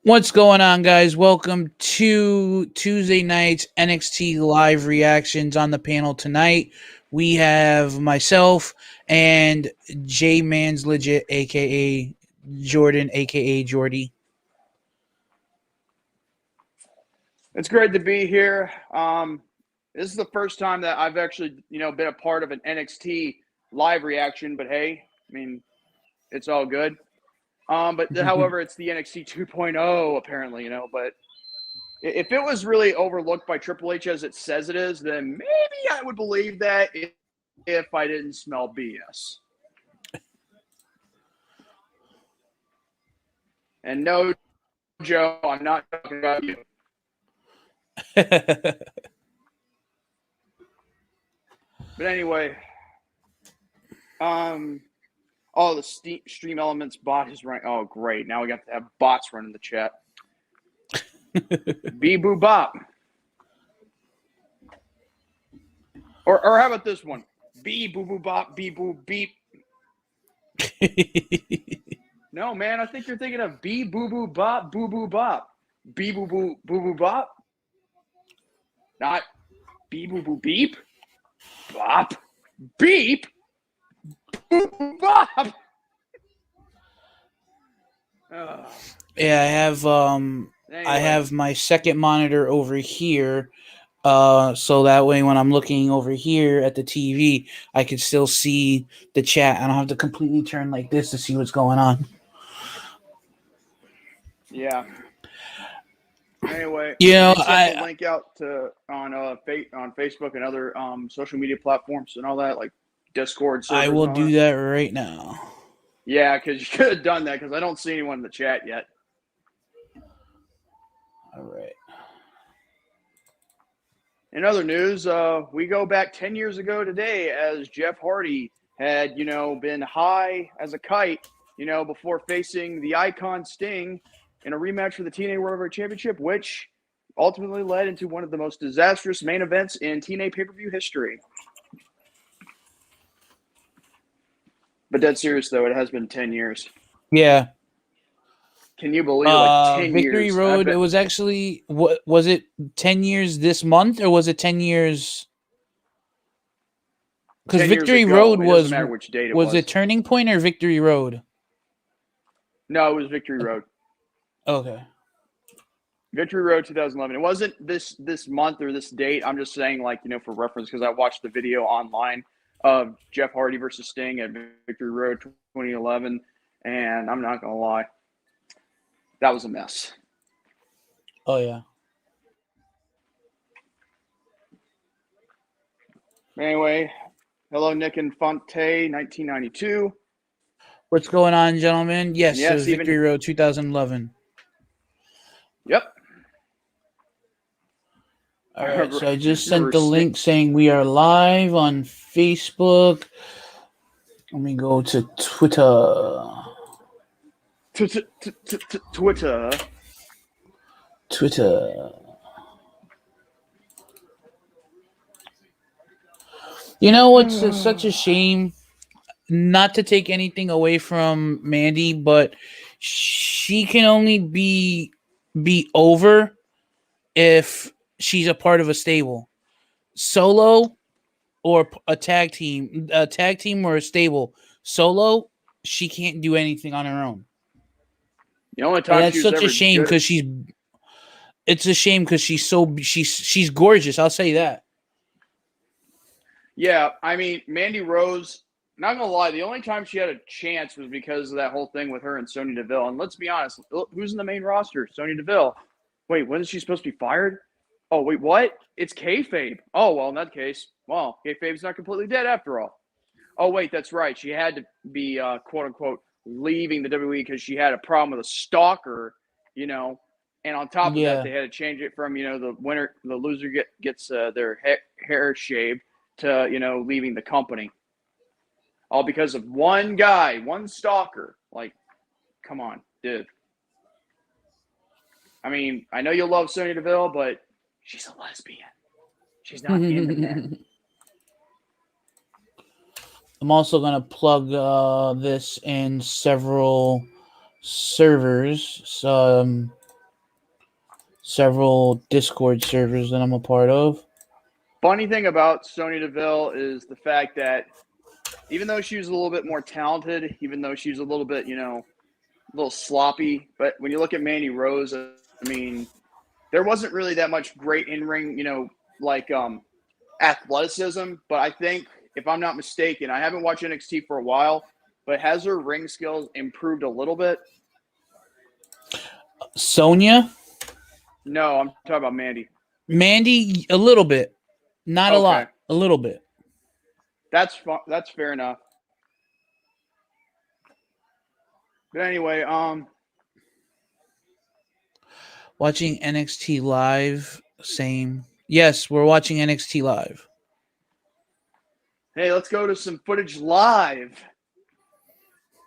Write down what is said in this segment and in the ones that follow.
What's going on, guys? Welcome to Tuesday night's NXT live reactions. On the panel tonight, we have myself and JMANzLEGIT, aka Jordan, aka Jordy. It's great to be here. This is the first time that I've actually, been a part of an NXT live reaction. But hey, I mean, it's all good. But however, it's the NXT 2.0 apparently, But if it was really overlooked by Triple H as it says it is, then maybe I would believe that if I didn't smell BS. And no, Joe, I'm not talking about you. But anyway, the Stream Elements bot is running. Oh, great! Now we got to have bots running the chat. Beep boo bop. Or how about this one? Beep boo boo bop. Beep boo beep. No, man, I think you're thinking of beep boo boo bop. Boo boo bop. Beep boo boo boo boo bop. Not beep boo boo beep. Bop. Beep. Boo boo bop. Yeah, I have my second monitor over here. So that way when I'm looking over here at the TV, I can still see the chat. I don't have to completely turn like this to see what's going on. Yeah. Anyway, I sent the link out on Facebook and other social media platforms and all that, like Discord servers. I will do that right now. Yeah, because you could have done that because I don't see anyone in the chat yet. All right. In other news, we go back 10 years ago today as Jeff Hardy had, been high as a kite, before facing the Icon Sting in a rematch for the TNA World Heavyweight Championship, which ultimately led into one of the most disastrous main events in TNA pay-per-view history. But dead serious, though, it has been 10 years. Yeah. Can you believe 10 Victory years? Road, it was actually, was it 10 years this month, or was it 10 years? Because Victory Road was it Turning Point or Victory Road? No, it was Victory Road. Okay. Victory Road 2011. It wasn't this month or this date. I'm just saying, for reference, because I watched the video online of Jeff Hardy versus Sting at Victory Road 2011, and I'm not going to lie, that was a mess. Oh, yeah. Anyway, hello, Nick and Fonte, 1992. What's going on, gentlemen? Yes, it was Victory Road 2011. Yep. All right, so I just sent the link saying we are live on Facebook. Let me go to Twitter. Twitter. You know what's such a shame? Not to take anything away from Mandy, but she can only be over if she's a part of a stable, solo or a tag team or a stable. Solo, she can't do anything on her own. The only time that's such a shame because it's a shame because she's gorgeous. I'll say that. Yeah, I mean, Mandy Rose, not gonna lie, the only time she had a chance was because of that whole thing with her and Sonya Deville. And let's be honest, who's in the main roster? Sonya Deville. Wait, when is she supposed to be fired? Oh, wait, what? It's kayfabe. Oh, well, in that case, well, kayfabe's not completely dead after all. Oh, wait, that's right. She had to be, quote unquote, leaving the WWE because she had a problem with a stalker, And on top of that, they had to change it from, the loser gets their hair shaved to, leaving the company. All because of one guy, one stalker. Like, come on, dude. I mean, I know you love Sonya Deville, but she's a lesbian. She's not into men. I'm also going to plug this in several servers. So, several Discord servers that I'm a part of. Funny thing about Sonya Deville is the fact that even though she was a little bit more talented, even though she was a little bit, a little sloppy, but when you look at Mandy Rose, I mean, there wasn't really that much great in-ring, like athleticism. But I think, if I'm not mistaken, I haven't watched NXT for a while, but has her ring skills improved a little bit? Sonya? No, I'm talking about Mandy. Mandy, a little bit. Not a lot. A little bit. That's fair enough. But anyway, watching NXT live, same. Yes, we're watching NXT live. Hey, let's go to some footage live.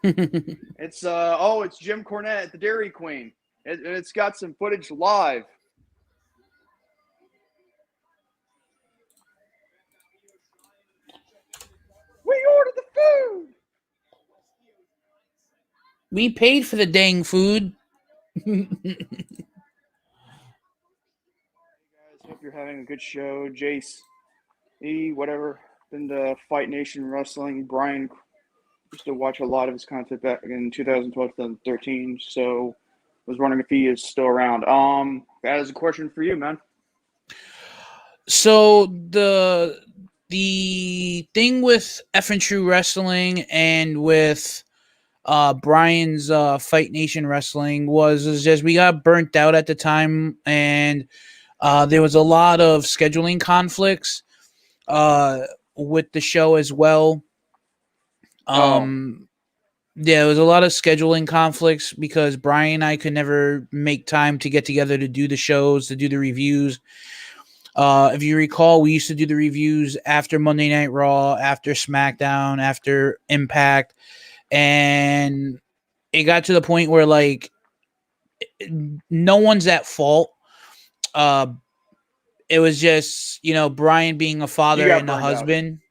It's Jim Cornette at the Dairy Queen. It's got some footage live. We ordered the food. We paid for the dang food. Hey guys, hope you're having a good show. Jace, whatever, been to Fight Nation Wrestling. Brian used to watch a lot of his content back in 2012, 2013. So was wondering if he is still around. That is a question for you, man. So the thing with F and True Wrestling and with Brian's Fight Nation Wrestling was just we got burnt out at the time, and there was a lot of scheduling conflicts with the show as well. Yeah, there was a lot of scheduling conflicts because Brian and I could never make time to get together to do the shows, to do the reviews. If you recall, we used to do the reviews after Monday Night Raw, after SmackDown, after Impact, and it got to the point where like no one's at fault. It was just Brian being a father and a husband.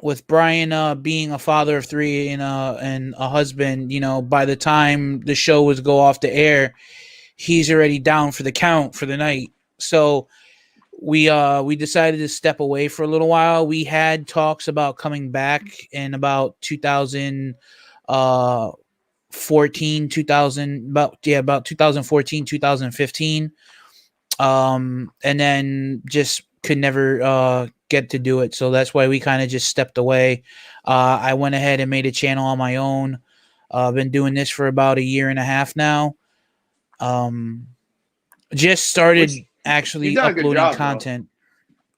With Brian being a father of three and a husband, by the time the show was go off the air, he's already down for the count for the night. So we decided to step away for a little while. We had talks about coming back in about 2014, 2014, 2015. And then just could never get to do it. So that's why we kind of just stepped away. I went ahead and made a channel on my own. I've been doing this for about a year and a half now. Just started actually uploading content.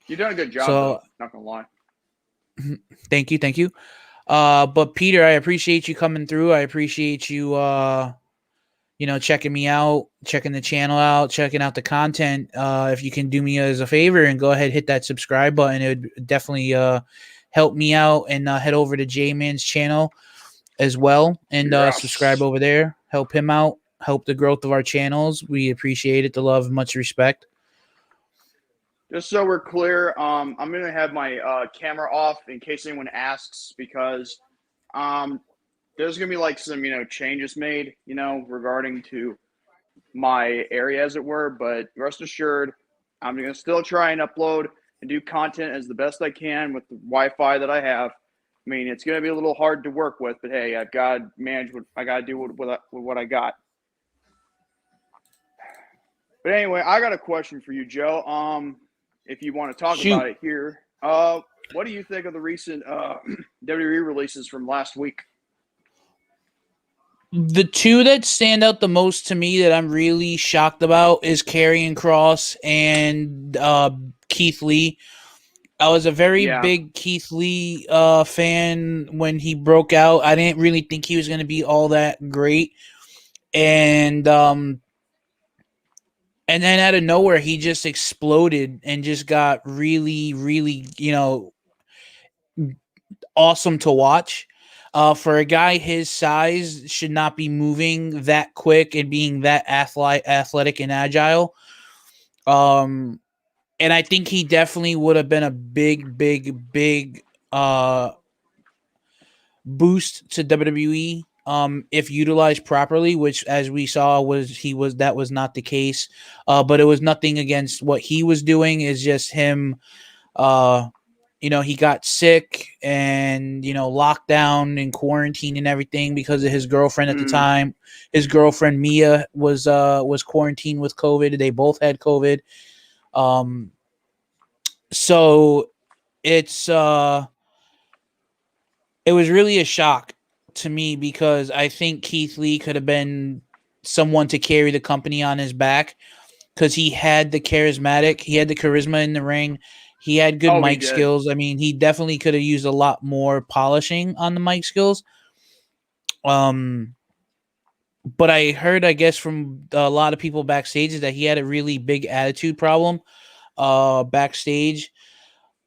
You've done a good job, though, not gonna lie. Thank you. But Peter, I appreciate you coming through. I appreciate you checking me out, checking the channel out, checking out the content. If you can do me as a favor and go ahead, hit that subscribe button, it would definitely help me out. And head over to JMAN's channel as well and subscribe over there. Help him out. Help the growth of our channels. We appreciate it. The love, much respect. Just so we're clear, I'm going to have my camera off in case anyone asks, because there's going to be like some, changes made, regarding to my area, as it were. But rest assured, I'm going to still try and upload and do content as the best I can with the Wi-Fi that I have. I mean, it's going to be a little hard to work with, but hey, I've got to manage what I got to do with what I got. But anyway, I got a question for you, Joe. If you want to talk about it here, what do you think of the recent WWE releases from last week? The two that stand out the most to me that I'm really shocked about is Karrion Kross and Keith Lee. I was a very big Keith Lee fan when he broke out. I didn't really think he was going to be all that great. And then out of nowhere, he just exploded and just got really, really, awesome to watch. For a guy his size, should not be moving that quick and being that athletic and agile. And I think he definitely would have been a big boost to WWE if utilized properly, which as we saw that was not the case. But it was nothing against what he was doing. It's just him. He got sick and locked down in quarantine and everything because of his girlfriend at the time. His girlfriend Mia was quarantined with COVID. They both had COVID. So it's it was really a shock to me because I think Keith Lee could have been someone to carry the company on his back because he had the charisma in the ring. He had good mic skills. I mean, he definitely could have used a lot more polishing on the mic skills. But I heard, I guess, from a lot of people backstage is that he had a really big attitude problem backstage.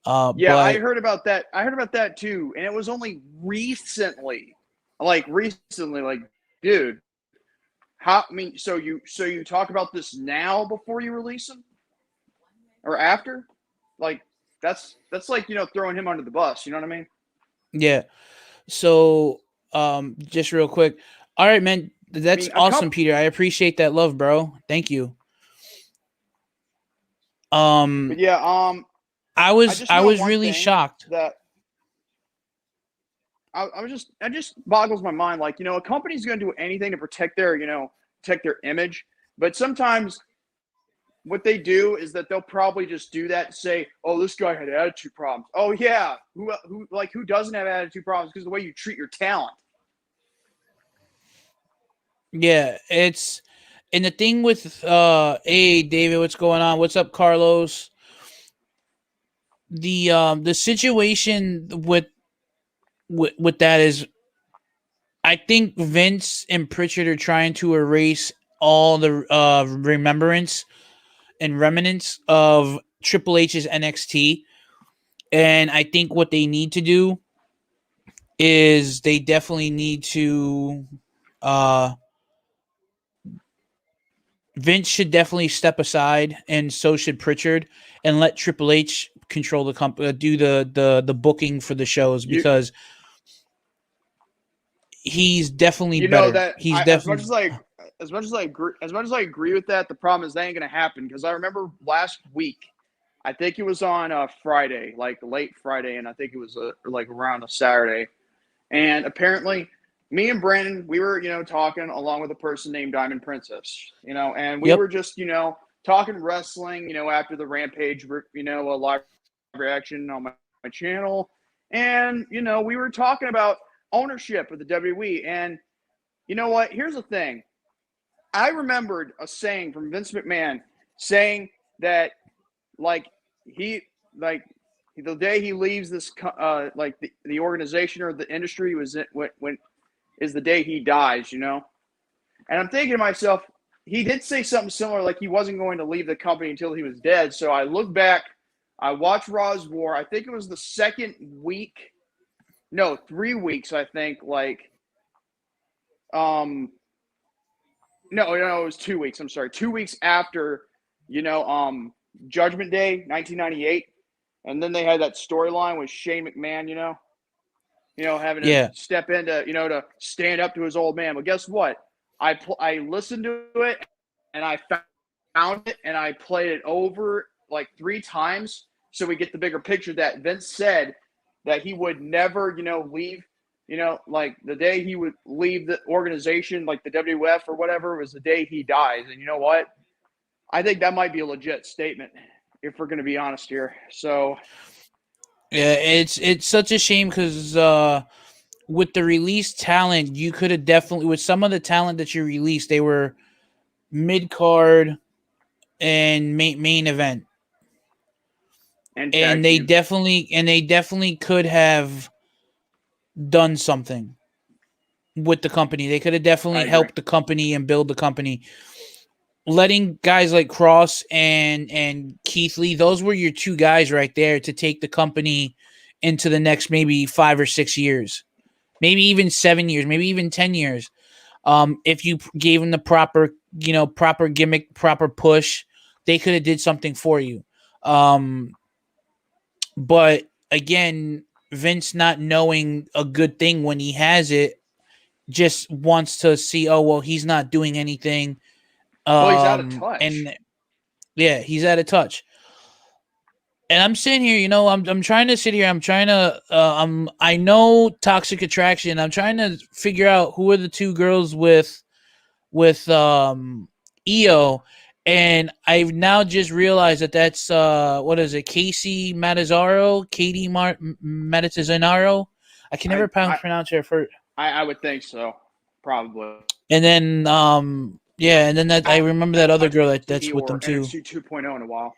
But I heard about that. I heard about that too, and it was only recently. Like, dude, how? I mean, so you talk about this now before you release him, or after? Like, that's like throwing him under the bus. You know what I mean? Yeah. So, just real quick. All right, man. That's awesome, Peter. I appreciate that love, bro. Thank you. But yeah. I was really shocked that it just boggles my mind. Like, a company's going to do anything to protect their image, but sometimes what they do is that they'll probably just do that and say, "Oh, this guy had attitude problems." Oh yeah, who doesn't have attitude problems? Because the way you treat your talent. Yeah, and the thing with hey David, what's going on? What's up, Carlos? The situation with that is, I think Vince and Pritchard are trying to erase all the remembrance and remnants of Triple H's NXT, and I think what they need to do is they definitely need to Vince should definitely step aside, and so should Pritchard, and let Triple H control the company, do the booking for the shows, because he's definitely better. That he's definitely as much as I agree with that. The problem is that ain't gonna happen, because I remember last week, I think it was on a Friday, like late Friday, and I think it was like around a Saturday, and apparently, me and Brandon, we were, talking along with a person named Diamond Princess, and we were just, talking wrestling, after the Rampage, a live reaction on my channel. And, we were talking about ownership of the WWE. And you know what? Here's the thing. I remembered a saying from Vince McMahon saying that, the day he leaves this, the organization or the industry when is the day he dies, And I'm thinking to myself, he did say something similar, like he wasn't going to leave the company until he was dead. So I look back, I watched Raw's War. I think it was the second week. No, 3 weeks, I think. No, it was 2 weeks. I'm sorry. 2 weeks after, Judgment Day, 1998. And then they had that storyline with Shane McMahon, having to step in to, to stand up to his old man. But guess what? I listened to it, and I found it, and I played it over like 3 times, so we get the bigger picture that Vince said that he would never, leave, like the day he would leave the organization, like the WWF or whatever, was the day he dies. And you know what? I think that might be a legit statement, if we're going to be honest here. So yeah, it's such a shame, because with the released talent, you could have definitely, with some of the talent that you released, they were mid card and main event, and they definitely could have done something with the company. They could have definitely helped the company and build the company. Letting guys like Cross and Keith Lee, those were your 2 guys right there to take the company into the next maybe 5 or 6 years, maybe even 7 years, maybe even 10 years. If you gave them the proper gimmick, proper push, they could have did something for you. But again, Vince not knowing a good thing when he has it, just wants to see, oh well, he's not doing anything. Well, he's out of touch. And yeah, he's out of touch. And I'm sitting here, you know, I'm trying to sit here. I'm trying to I know Toxic Attraction. I'm trying to figure out who are the two girls with EO, and I've now just realized that that's what is it, Katie Matazzaro. I can never pronounce her first. I would think so, probably. And then yeah, and then that I remember that other girl that's with them too. NXT 2.0 in a while.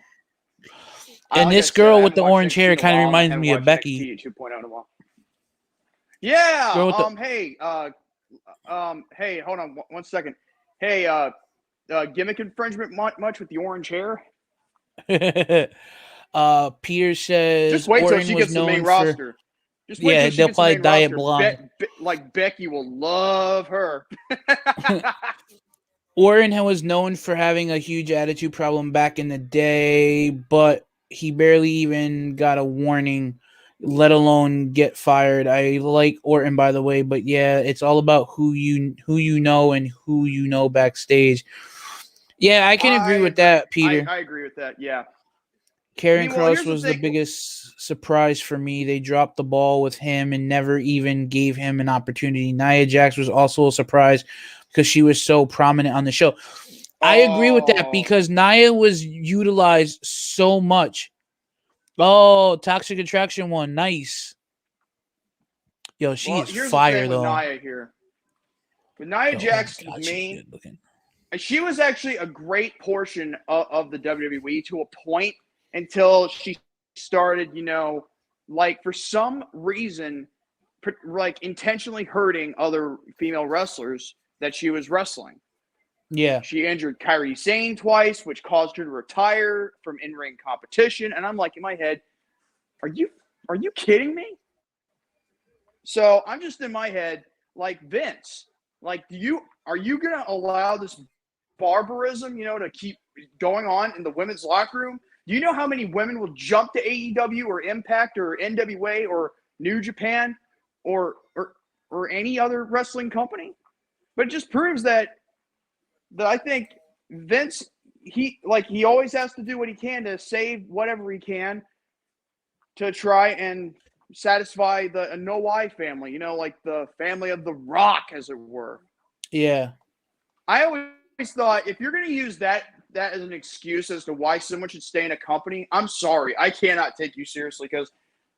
And this girl with the orange hair kind of reminds me of Becky. 2.0 in a while. Yeah. Hey, hold on 1 second. Hey, gimmick infringement much with the orange hair? Peter says just wait till she gets the main roster. Just wait till she they'll gets probably the main dye roster. it blonde. Like Becky will love her. Orton was known for having a huge attitude problem back in the day, but he barely even got a warning, let alone get fired. I like Orton, by the way, but yeah, it's all about who you know and who you know backstage. Yeah, I can agree with that, Peter. I agree with that. Yeah. Karrion Kross was the biggest surprise for me. They dropped the ball with him and never even gave him an opportunity. Nia Jax was also a surprise because she was so prominent on the show. I agree with that because Nia was utilized so much. Oh, Toxic Attraction won. Nice. Yo, she is fire, though. Nia here. With Nia Jax she was actually a great portion of the WWE to a point until she started, you know, like for some reason, like intentionally hurting other female wrestlers that she was wrestling. Yeah. She injured Kairi Sane twice, which caused her to retire from in-ring competition. And I'm like, in my head, are you kidding me? So I'm just in my head, like, Vince, like, are you going to allow this barbarism, you know, to keep going on in the women's locker room? Do you know how many women will jump to AEW or Impact or NWA or New Japan or any other wrestling company? But it just proves that I think Vince, he always has to do what he can to save whatever he can to try and satisfy the No-Why family, you know, like the family of The Rock, as it were. Yeah. I always thought if you're going to use that as an excuse as to why someone should stay in a company, I'm sorry. I cannot take you seriously because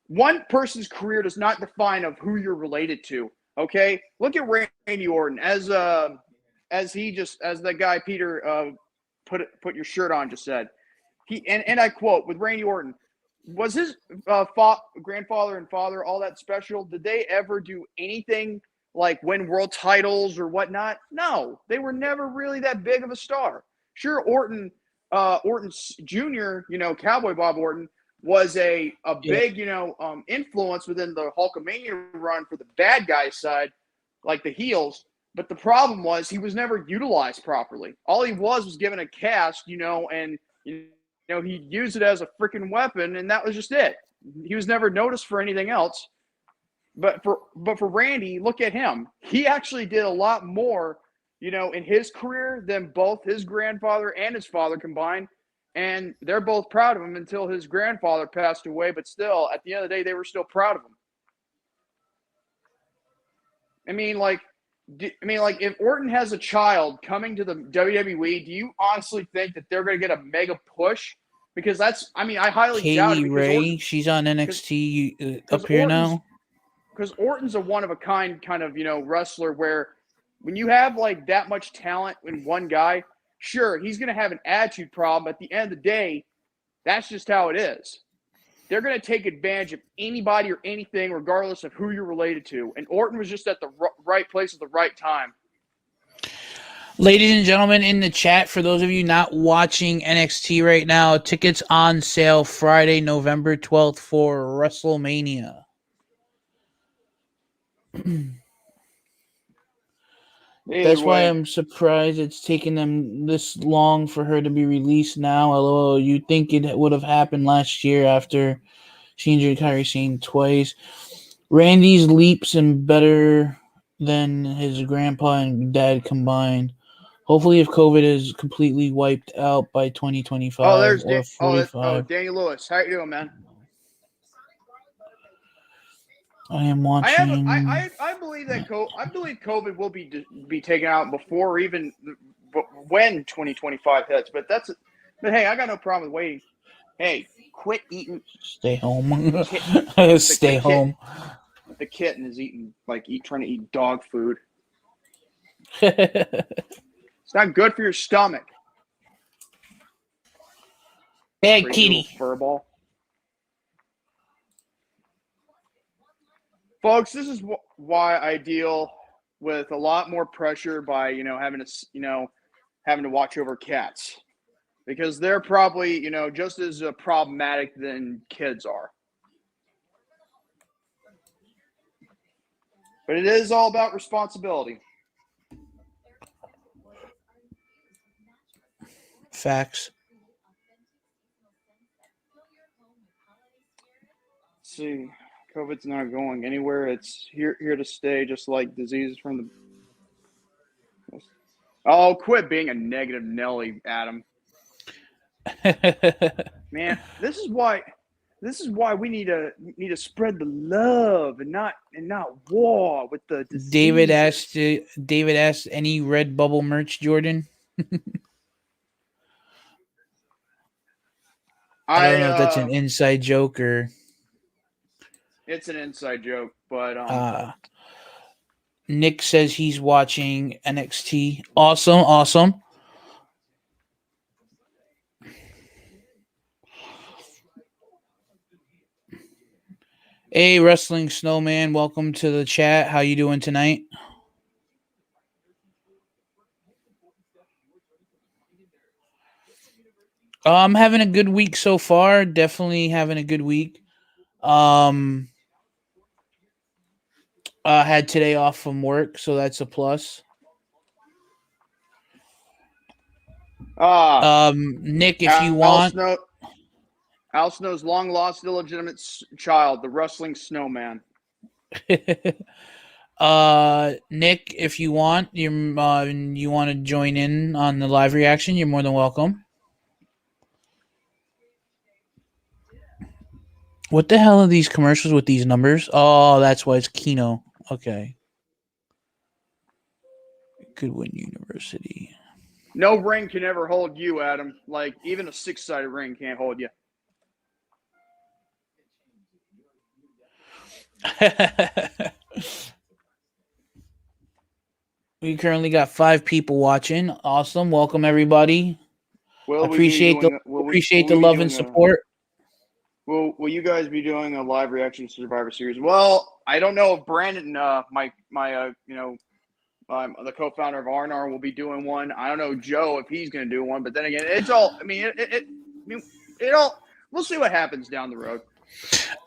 one person's career does not define of who you're related to, okay? Look at Randy Orton as that guy Peter put your shirt on just said. And I quote with Randy Orton, was his grandfather and father all that special? Did they ever do anything like win world titles or whatnot? No, they were never really that big of a star. Sure, Orton Jr., you know, Cowboy Bob Orton, was a big, you know, influence within the Hulkamania run for the bad guy side, like the heels. But the problem was he was never utilized properly. All he was given a cast, you know, and you know he used it as a freaking weapon, and that was just it. He was never noticed for anything else. But for Randy, look at him. He actually did a lot more, you know, in his career than both his grandfather and his father combined. And they're both proud of him until his grandfather passed away. But still, at the end of the day, they were still proud of him. I mean, like, if Orton has a child coming to the WWE, do you honestly think that they're going to get a mega push? Because that's, I mean, I highly doubt it. Ray, she's on NXT up here now. Because Orton's a one-of-a-kind kind of, you know, wrestler where when you have, like, that much talent in one guy, sure, he's going to have an attitude problem. At the end of the day, that's just how it is. They're going to take advantage of anybody or anything, regardless of who you're related to. And Orton was just at the right place at the right time. Ladies and gentlemen, in the chat, for those of you not watching NXT right now, tickets on sale Friday, November 12th for WrestleMania. That's why I'm surprised it's taken them this long for her to be released now. Although you'd think it would have happened last year after she injured Kairi Sane twice. Randy's leaps and better than his grandpa and dad combined. Hopefully, if COVID is completely wiped out by 2025 or 45. Danny Lewis. How you doing, man? I am watching. I believe that COVID will be taken out before even when 2025 hits. But hey, I got no problem with waiting. Hey, quit eating. Stay home. Stay home. The kitten is trying to eat dog food. It's not good for your stomach. Hey, kitty. Furball. Folks, this is why I deal with a lot more pressure by having to watch over cats, because they're probably just as problematic than kids are. But it is all about responsibility. Facts. Let's see, COVID's not going anywhere. It's here to stay, just like diseases from the. Oh, quit being a negative Nelly, Adam. Man, this is why we need to spread the love and not war with the diseases. David asked any Redbubble merch, Jordan. I don't know if that's an inside joke or. It's an inside joke, but Nick says he's watching NXT. Awesome. Hey, Wrestling Snowman, welcome to the chat. How you doing tonight? I'm having a good week so far. Definitely having a good week. Had today off from work, so that's a plus. Nick, if you want. Al Snow's long-lost illegitimate child, the Wrestling Snowman. Nick, if you want, you want to join in on the live reaction, you're more than welcome. What the hell are these commercials with these numbers? Oh, that's why it's Kino. Okay. Goodwin University. No ring can ever hold you, Adam. Like, even a 6-sided ring can't hold you. We currently got 5 people watching. Awesome. Welcome, everybody. Appreciate the love and support. Will you guys be doing a live reaction to Survivor Series? Well, I don't know if Brandon, the co-founder of R&R, will be doing one. I don't know Joe if he's going to do one, but then again, it's all. I mean, we'll see what happens down the road.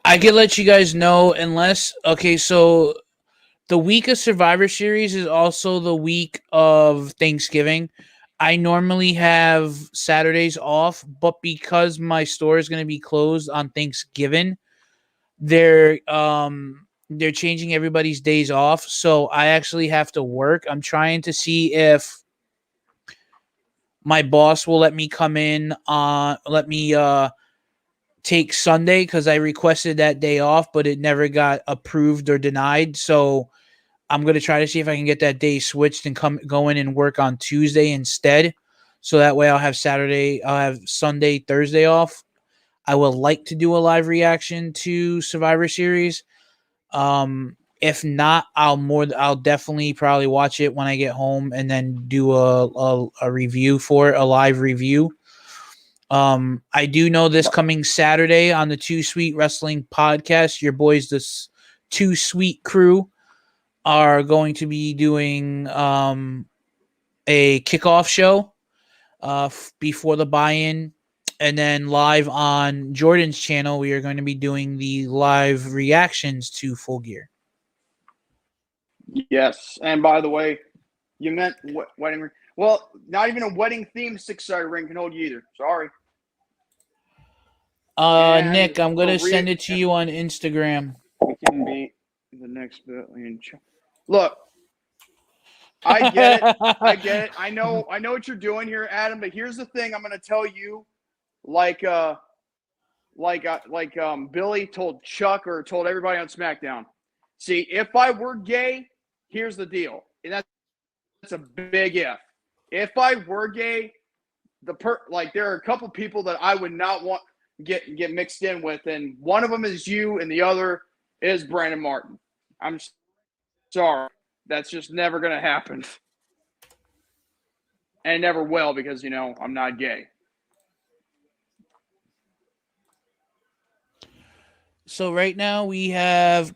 I can let you guys know so the week of Survivor Series is also the week of Thanksgiving. I normally have Saturdays off, but because my store is going to be closed on Thanksgiving, they're changing everybody's days off, so I actually have to work. I'm trying to see if my boss will let me come in take Sunday, because I requested that day off, but it never got approved or denied. So I'm going to try to see if I can get that day switched and go in and work on Tuesday instead. So that way I'll have Sunday, Thursday off. I would like to do a live reaction to Survivor Series. If not, I'll definitely probably watch it when I get home and then do a review for it, a live review. I do know this coming Saturday on the Too Sweet Wrestling podcast, your boys, this Too Sweet crew, are going to be doing a kickoff show before the buy-in, and then live on Jordan's channel, we are going to be doing the live reactions to Full Gear. Yes, and by the way, you meant wedding ring. Well, not even a wedding-themed 6-sided ring can hold you either. Sorry. Nick, I'm going to send it to you on Instagram. We can be the next billion. Look, I get it. I get it. I know what you're doing here, Adam. But here's the thing: I'm going to tell you, like Billy told Chuck or told everybody on SmackDown. See, if I were gay, here's the deal, and that's a big if. If I were gay, there are a couple people that I would not want get mixed in with, and one of them is you, and the other is Brandon Martin. I'm sorry, that's just never going to happen, and never will because I'm not gay. So right now we have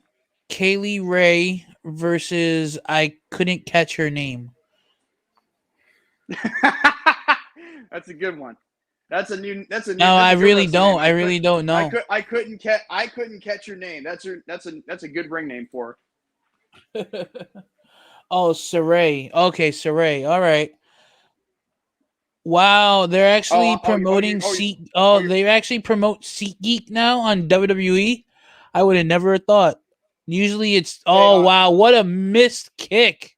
Kaylee Ray versus I couldn't catch her name. That's a good one. That's a new. No, I really don't. I really don't know. I couldn't catch your name. That's a good ring name for her. Oh, Saray. Okay, Saray. All right. Wow, they're actually promoting they actually promote SeatGeek now on WWE. I would have never thought. Usually it's wow, what a missed kick.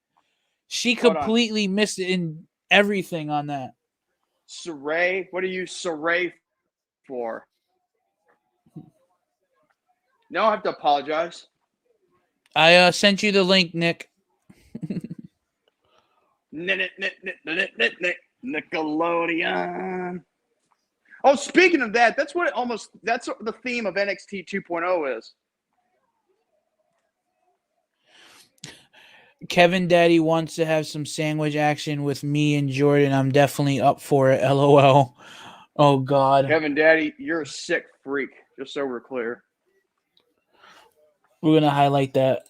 She completely missed it in everything on that. Saray, what are you Saray for? No, I have to apologize. I sent you the link, Nick. Nickelodeon. Oh, speaking of that, that's what the theme of NXT 2.0 is. Kevin Daddy wants to have some sandwich action with me and Jordan. I'm definitely up for it. LOL. Oh God. Kevin Daddy, you're a sick freak, just so we're clear. We're gonna highlight that.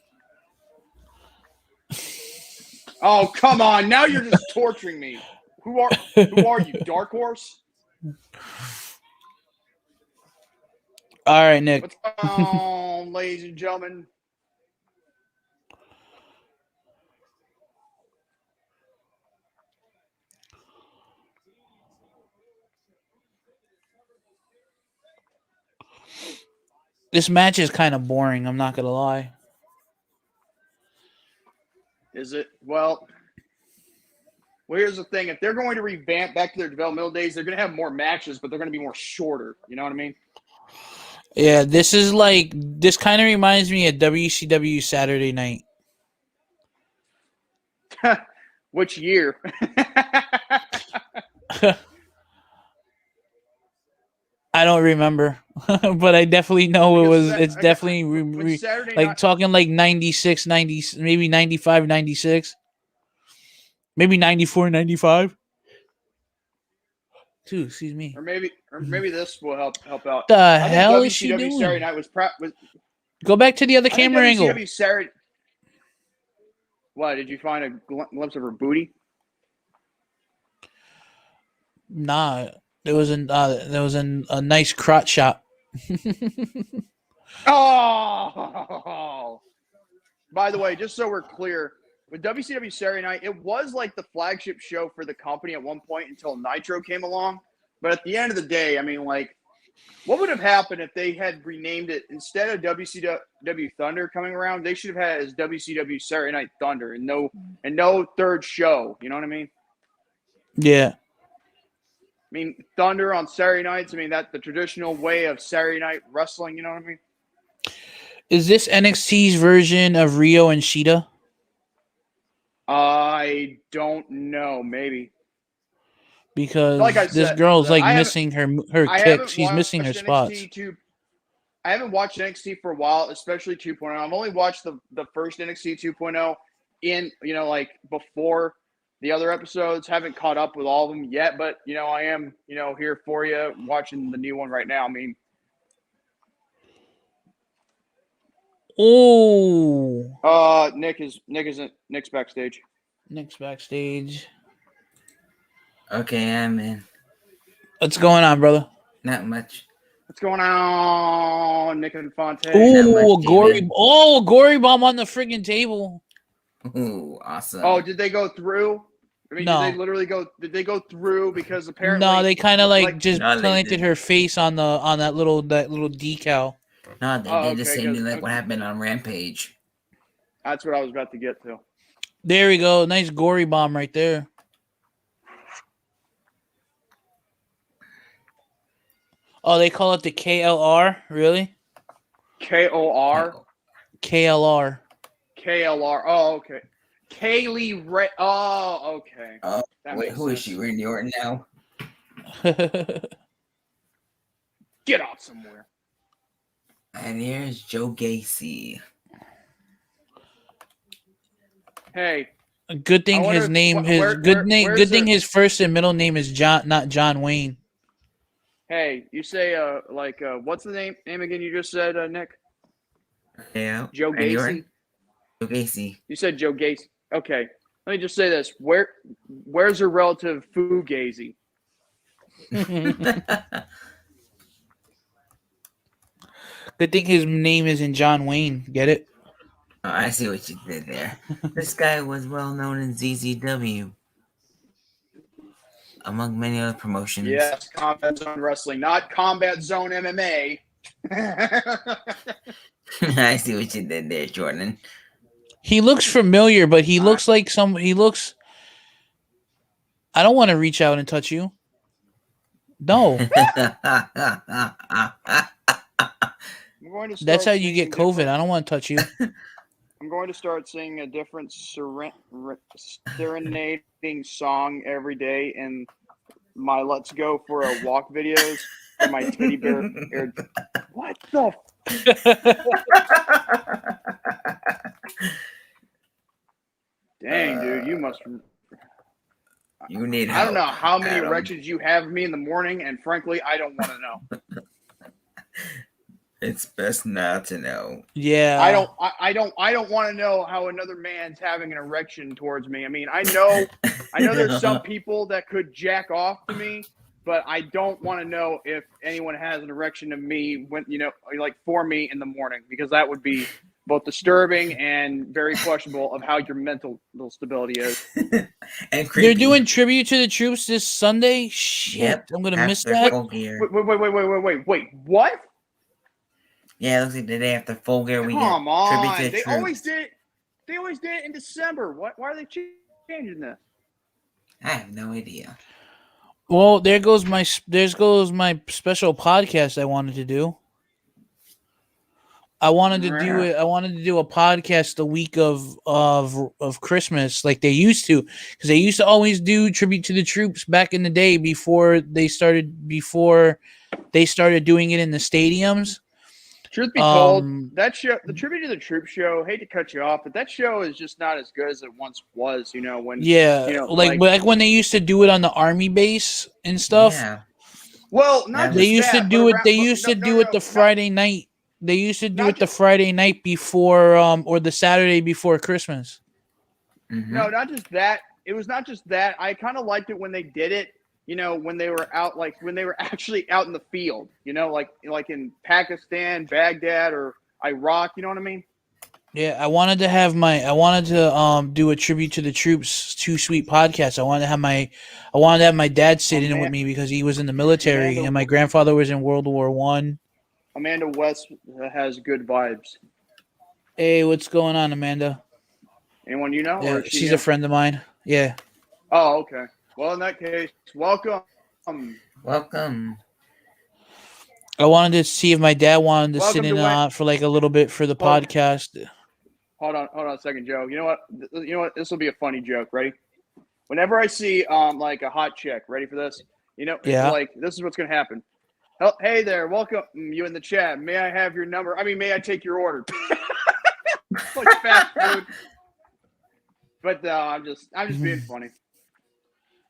Oh, come on. Now you're just torturing me. Who are you, Dark Horse? All right, Nick. What's going on, ladies and gentlemen? This match is kind of boring. I'm not gonna lie. Is it? Well, here's the thing. If they're going to revamp back to their developmental days, they're going to have more matches, but they're going to be more shorter. You know what I mean? Yeah, this kind of reminds me of WCW Saturday Night. Which year? I don't remember, but I definitely know it's definitely talking like 96, 90, maybe 95, 96. Maybe 94, 95. Dude, excuse me. Or maybe this will help out. The hell is she doing? Saturday Night was Go back to the other camera angle. WCW Saturday. What, did you find a glimpse of her booty? Nah, there was a nice crotch shot. Oh! By the way, just so we're clear, with WCW Saturday Night, it was like the flagship show for the company at one point until Nitro came along. But at the end of the day, I mean, like, what would have happened if they had renamed it instead of WCW Thunder coming around? They should have had it as WCW Saturday Night Thunder and no third show. You know what I mean? Yeah. I mean, Thunder on Saturday nights. I mean, that's the traditional way of Saturday night wrestling. You know what I mean? Is this NXT's version of Rio and Shida? I don't know. Maybe. Because like this girl's like missing her kicks. She's missing her spots. I haven't watched NXT for a while, especially 2.0. I've only watched the first NXT 2.0 in, like before the other episodes. Haven't caught up with all of them yet, but, I am, here for you watching the new one right now. I mean. Oh. Nick's backstage. Nick's backstage. Okay, I'm in. What's going on, brother? Not much. What's going on, Nick and Fontaine? Ooh, a gory bomb on the friggin' table. Ooh, awesome. Oh, did they go through? I mean, no. Did they go through because apparently? No, they kind of just planted her face on that little decal. No, they did the same thing like what happened on Rampage. That's what I was about to get to. There we go. Nice gory bomb right there. Oh, they call it the KLR? Really? KOR? KLR. KLR. Oh, okay. Kaylee Ray. Oh, okay. That Wait, makes who is sense. she? Randy Orton now? Get out somewhere. And here's Joe Gacy. Hey. Good thing his name, good thing his first and middle name is John, not John Wayne. Hey, you say what's the name again? You just said Nick. Yeah. Joe Gacy. Joe Gacy. You said Joe Gacy. Okay. Let me just say this. Where's her relative Fugazi? Good thing his name isn't John Wayne. Get it? Oh, I see what you did there. This guy was well known in ZZW, among many other promotions. Yes, Combat Zone Wrestling, not Combat Zone MMA. I see what you did there, Jordan. He looks familiar, but he looks like some. He looks. I don't want to reach out and touch you. No. That's how you get COVID. I don't want to touch you. I'm going to start singing a different serenading song every day in my Let's Go for a Walk videos and my teddy bear. What the? Dang, dude, you must. You need I help, don't know how many Adam. erections you have of me in the morning, and frankly, I don't want to know. It's best not to know. Yeah. I don't want to know how another man's having an erection towards me. I mean, I know there's some people that could jack off to me, but I don't want to know if anyone has an erection to me when, like for me in the morning, because that would be both disturbing and very questionable of how your mental stability is. And creepy. They're doing tribute to the troops this Sunday. Shit, Yep. I'm gonna miss that. Wait, what? Yeah, it looks like the day after Full Gear we Come get on, tribute to the they troops. always did it in December. Why are they changing this? I have no idea. Well, there goes my special podcast I wanted to do. I wanted to do it. I wanted to do a podcast the week of Christmas, like they used to, because they used to always do tribute to the troops back in the day before they started doing it in the stadiums. Truth be told, that show, the Tribute to the Troops show, hate to cut you off, but that show is just not as good as it once was, when like when they used to do it on the army base and stuff. Yeah. Well, not they used that, to do it. They used to do it the Friday night. They used to do it the Friday night before, or the Saturday before Christmas. Mm-hmm. No, not just that. It was not just that. I kind of liked it when they did it. When they were out, like when they were actually out in the field, like in Pakistan, Baghdad, or Iraq. You know what I mean? Yeah, I wanted to do a tribute to the troops, Too Sweet podcast. I wanted to have my dad sit in with me because he was in the military and my grandfather was in World War I. Amanda West has good vibes. Hey, what's going on, Amanda? Anyone you know? Yeah, or she's a friend of mine. Yeah. Oh, okay. Well, in that case, welcome. Welcome. I wanted to see if my dad wanted to sit in for like a little bit for the podcast. Hold on a second, Joe. You know what? This will be a funny joke. Ready? Whenever I see like a hot chick, ready for this? Like this is what's gonna happen. Hey there, welcome you in the chat. May I have your number? I mean, may I take your order? Like fast food. But I'm just being funny.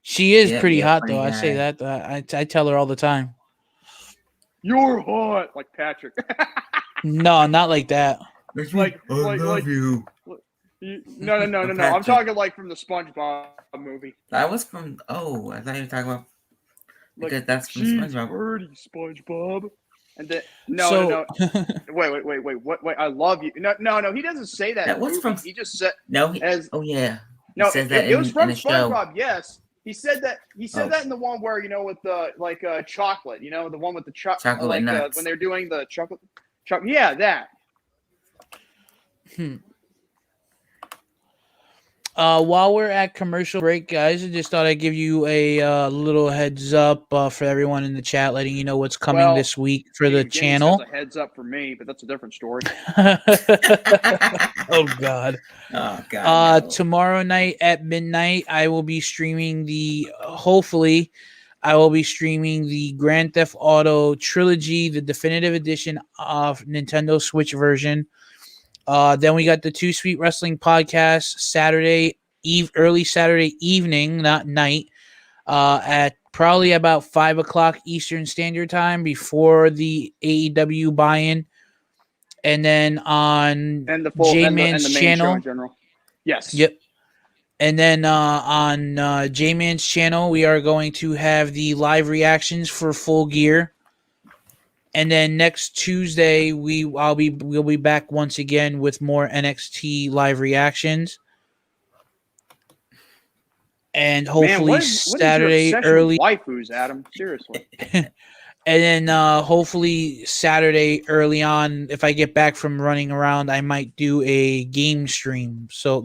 She is pretty hot, though. I say that. I tell her all the time. You're hot, like Patrick. No, not like that. I love you. No. I'm talking like from the SpongeBob movie. That was from. Oh, I thought you were talking about. Because that's from SpongeBob. Pretty SpongeBob. And then no. Wait. What? I love you. No. He doesn't say that. That was from. He just said. No. Oh yeah. No, says that it was from in SpongeBob. Show. Yes, he said that. He said that in the one where with the chocolate. The one with the chocolate nuts. When they're doing the chocolate. Yeah, that. While we're at commercial break, guys, I just thought I'd give you a little heads up for everyone in the chat, letting you know what's coming Well, this week for the Steve Guinness has channel. a heads up for me, but that's a different story. Oh God. Oh God, no. Tomorrow night at midnight, I will be streaming hopefully, I will be streaming the Grand Theft Auto Trilogy, the definitive edition of Nintendo Switch version. Then we got the Two Sweet Wrestling podcast early Saturday evening, not night, at probably about 5 o'clock Eastern Standard Time before the AEW buy-in. And then on And the full J-Man's and the main show channel. in general. Yes. Yep. And then on J-Man's channel, we are going to have the live reactions for Full Gear. And then next Tuesday, we'll be back once again with more NXT live reactions. And hopefully Man, what is your Saturday obsession early. with waifus, Adam? Seriously. And then hopefully Saturday early on, if I get back from running around, I might do a gaming stream. So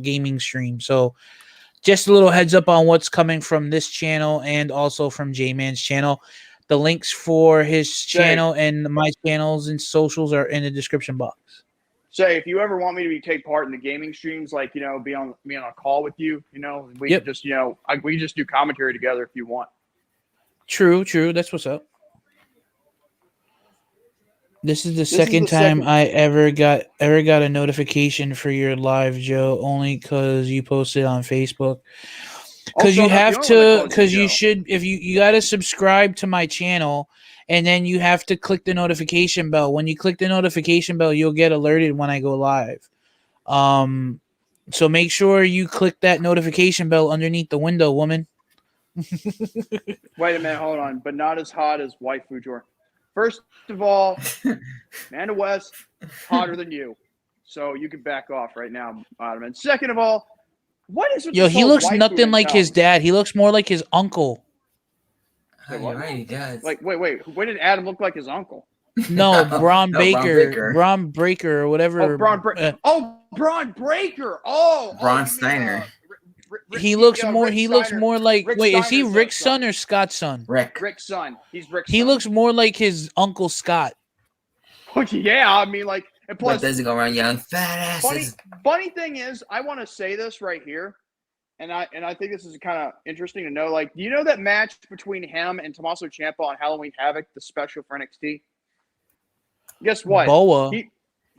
just a little heads up on what's coming from this channel and also from J-Man's channel. The links for his channel and my channels and socials are in the description box. Say, if you ever want me to take part in the gaming streams, like, be on a call with you, we could just, we could just do commentary together if you want. True. That's what's up. This is the second time I ever got a notification for your live, Joe, only because you posted on Facebook. Because you have to, because you should, if you got to subscribe to my channel, and then you have to click the notification bell. When you click the notification bell, you'll get alerted when I go live. So make sure you click that notification bell underneath the window, woman. Wait a minute, hold on. But not as hot as Waifu Jor. First of all, Amanda West, hotter than you. So you can back off right now, Adam. And second of all, what is with he looks nothing like his dad. He looks more like his uncle. Oh, you're right, he does. Like, wait. When did Adam look like his uncle? No, Braun Baker. Braun Breaker or whatever. Oh, Braun Breaker. Braun Breaker. Braun Steiner. He looks more like is he Rick's son or Scott's son? Rick's son. He's Rick's son. He looks more like his uncle Scott. Yeah, I mean, like, and plus, what does he go around yelling fat asses? Funny thing is, I want to say this right here, and I think this is kind of interesting to know. Like, do you know that match between him and Tommaso Ciampa on Halloween Havoc, the special for NXT? Guess what? Boa.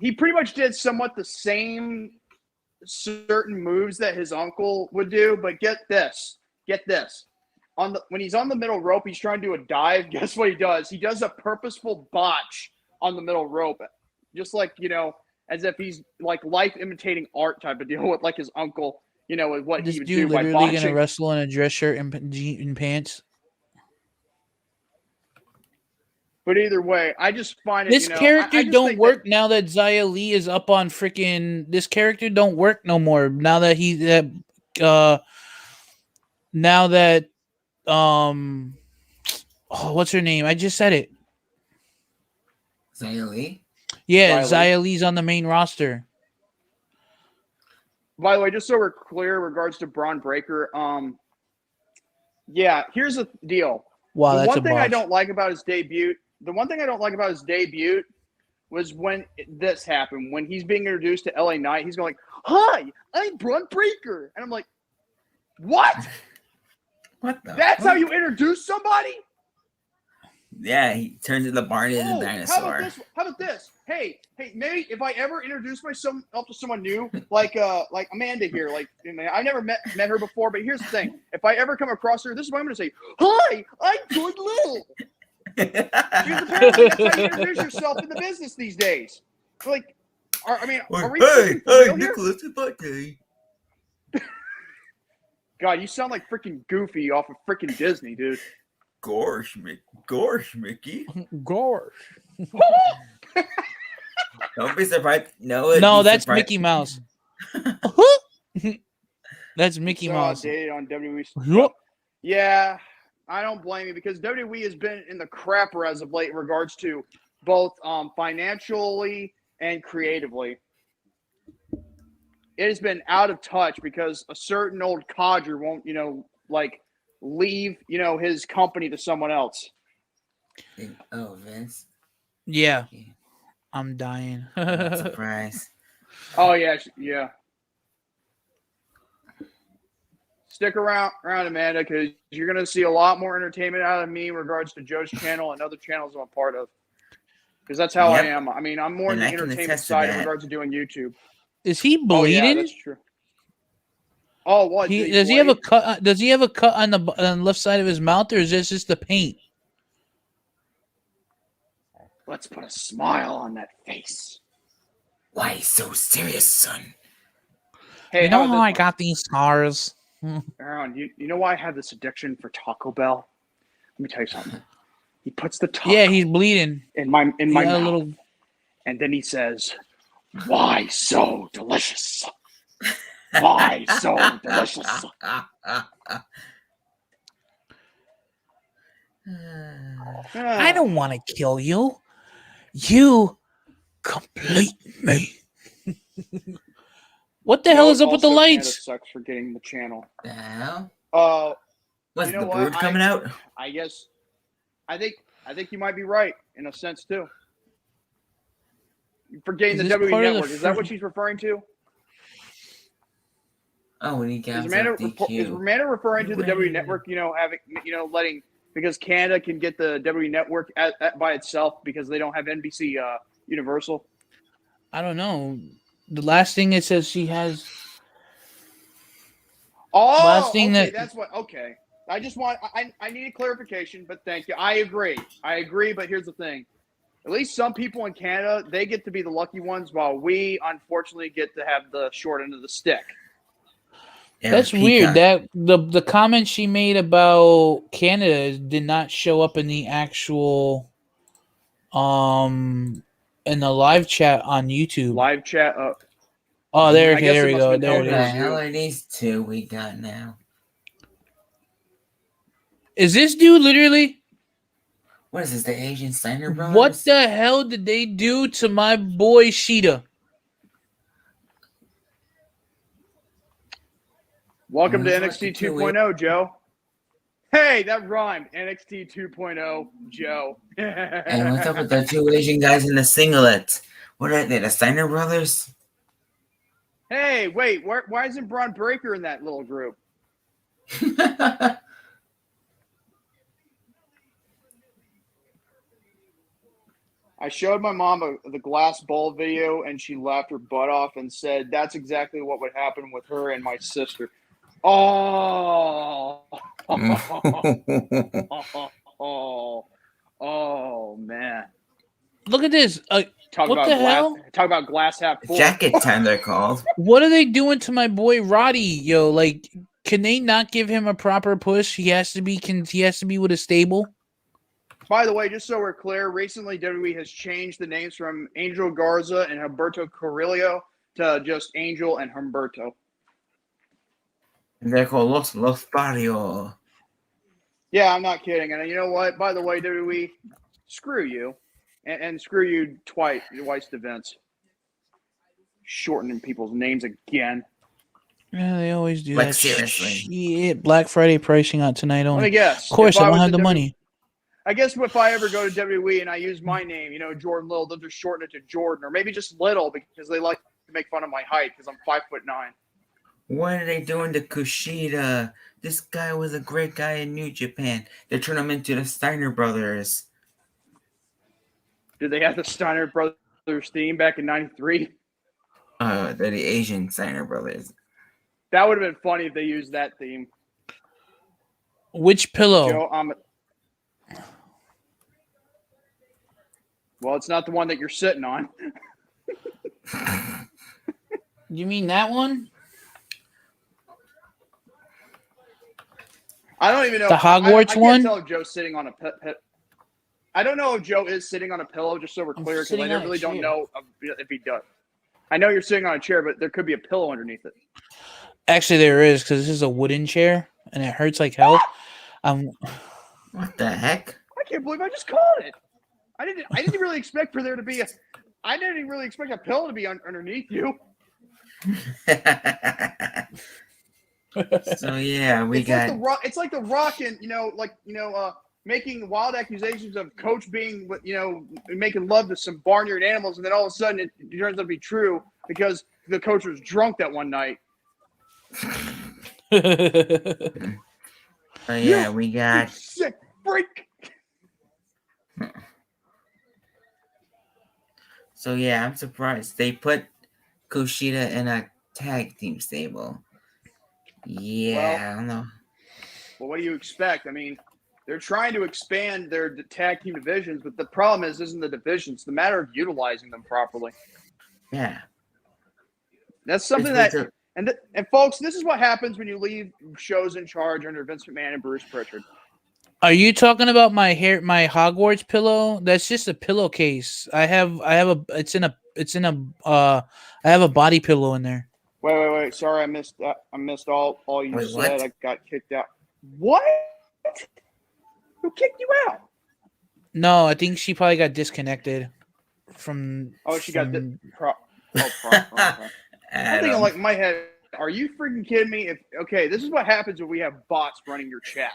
He pretty much did somewhat the same certain moves that his uncle would do, but get this. When he's on the middle rope, he's trying to do a dive. Guess what he does? He does a purposeful botch on the middle rope, just like, as if he's like life imitating art type of deal with like his uncle, with what he would do by botching. This dude literally gonna wrestle in a dress shirt and pants. But either way, I just find it. This character don't work now that Xia Li is up on freaking. This character don't work no more now that what's her name? I just said it. Xia Li? Yeah, Xia Li's on the main roster. By the way, just so we're clear in regards to Braun Breaker, yeah, here's the deal. Wow, the one thing I don't like about his debut was when this happened. When he's being introduced to LA Knight, he's going like, "Hi, I'm Braun Breaker," and I'm like, "What? What? That's how you introduce somebody?" Yeah, he turns into the barn into a dinosaur. How about this? Hey, maybe if I ever introduce myself to someone new, like Amanda here, I never met her before, but here's the thing: if I ever come across her, this is what I'm going to say: "Hi, I'm Good Little." Because apparently that's how you introduce yourself in the business these days. Like, are we? Hey, Nicholas Ipate. God, you sound like freaking Goofy off of freaking Disney, dude. Gosh, Mickey. Gosh. Don't be surprised. No, that's Mickey Mouse. That's Mickey Mouse. Dated on WWE. Yeah, I don't blame you because WWE has been in the crapper as of late in regards to both financially and creatively. it has been out of touch because a certain old codger won't, like leave, his company to someone else. Oh, Vince. Yeah, I'm dying. Surprise. Oh yeah, yeah. Stick around, Amanda, because you're gonna see a lot more entertainment out of me in regards to Joe's channel and other channels I'm a part of. Because that's how I am. I mean, I'm more on the entertainment side in regards to doing YouTube. Is he bleeding? Oh yeah, that's true. Oh, what? Does he have a cut? Does he have a cut on the left side of his mouth, or is this just the paint? Let's put a smile on that face. Why so serious, son? Hey, you know how I got these scars? Aaron, you know why I have this addiction for Taco Bell? Let me tell you something. He puts the taco. Yeah, he's bleeding in my mouth, little... and then he says, "Why so delicious? Why so delicious?" I don't want to kill you. You complete me. What the hell is up with the lights? Sucks for getting the channel. The hell? What's the brood coming out? I guess. I think you might be right in a sense too. For getting the WWE Network, is that what she's referring to? Oh, when he got is Amanda referring to the WWE Network? Having letting, because Canada can get the WWE Network by itself because they don't have NBC Universal. I don't know. The last thing it says she has. Oh, last thing that's what. Okay, I just want. I need a clarification, but thank you. I agree, but here's the thing. At least some people in Canada, they get to be the lucky ones, while we unfortunately get to have the short end of the stick. That's weird. That the comment she made about Canada did not show up in the actual in the live chat on YouTube. Live chat. Oh, there we go. There it is. What the hell are these two we got now? Is this dude literally? What is this, the Asian Steiner brothers? What the hell did they do to my boy Sheeta? Welcome to NXT 2.0, Joe. Hey, that rhymed. NXT 2.0, Joe. And what's up with the two Asian guys in the singlet? What are they, the Steiner brothers? Hey, wait, why isn't Braun Breaker in that little group? I showed my mom the glass bowl video, and she laughed her butt off and said, "That's exactly what would happen with her and my sister." Oh, oh, man! Look at this. What the hell? Talk about glass half full. Jacket time, they're called. What are they doing to my boy Roddy? Yo, like, can they not give him a proper push? He has to be. He has to be with a stable. By the way, just so we're clear, recently WWE has changed the names from Angel Garza and Humberto Carrillo to just Angel and Humberto. And they're called Los Barrios. Yeah, I'm not kidding. And you know what? By the way, WWE, screw you. And screw you twice to Vince. Shortening people's names again. Yeah, they always do like, that. Seriously. Shit. Black Friday pricing out tonight only. Let me guess. Of course, I don't have the money. I guess if I ever go to WWE and I use my name, Jordan Little, they'll just shorten it to Jordan, or maybe just Little because they like to make fun of my height because I'm 5'9". What are they doing to Kushida? This guy was a great guy in New Japan. They turned him into the Steiner brothers. Did they have the Steiner brothers theme back in '93? They're the Asian Steiner brothers. That would have been funny if they used that theme. Which pillow? Joe, well, it's not the one that you're sitting on. You mean that one? I don't even know. The Hogwarts one? I can't tell if Joe's sitting on a I don't know if Joe is sitting on a pillow, just so we're clear, because I really don't know if he does. I know you're sitting on a chair, but there could be a pillow underneath it. Actually, there is, because this is a wooden chair, and it hurts like hell. What the heck? I can't believe I just called it. I didn't really expect for there to be I didn't really expect a pillow to be underneath you. So yeah, we It's got like the Rock. It's like the Rock, and making wild accusations of Coach being, making love to some barnyard animals, and then all of a sudden it turns out to be true because the coach was drunk that one night. So yeah, we You got sick freak. So yeah, I'm surprised they put Kushida in a tag team stable. Yeah, I don't know. Well, what do you expect? I mean, they're trying to expand their tag team divisions, but the problem isn't the divisions; it's the matter of utilizing them properly. Yeah, That's something This was that, and folks, this is what happens when you leave shows in charge under Vince McMahon and Bruce Pritchard. Are you talking about my Hogwarts pillow? That's just a pillowcase. I have I have a body pillow in there. Wait. Sorry, I missed all you Wait, said. what? I got kicked out. What? Who kicked you out? No, I think she probably got disconnected from. Oh, she got from- I'm thinking like in my head, are you freaking kidding me? This is what happens when we have bots running your chat.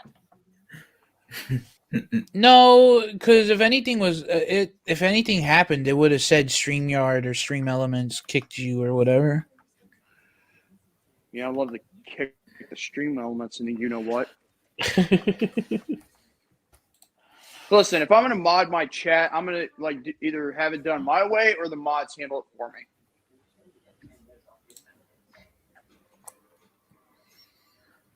No, because if anything happened, it would have said StreamYard or Stream Elements kicked you or whatever. Yeah, I love to kick the stream elements and you know what. Listen, if I'm gonna mod my chat, I'm gonna either have it done my way or the mods handle it for me.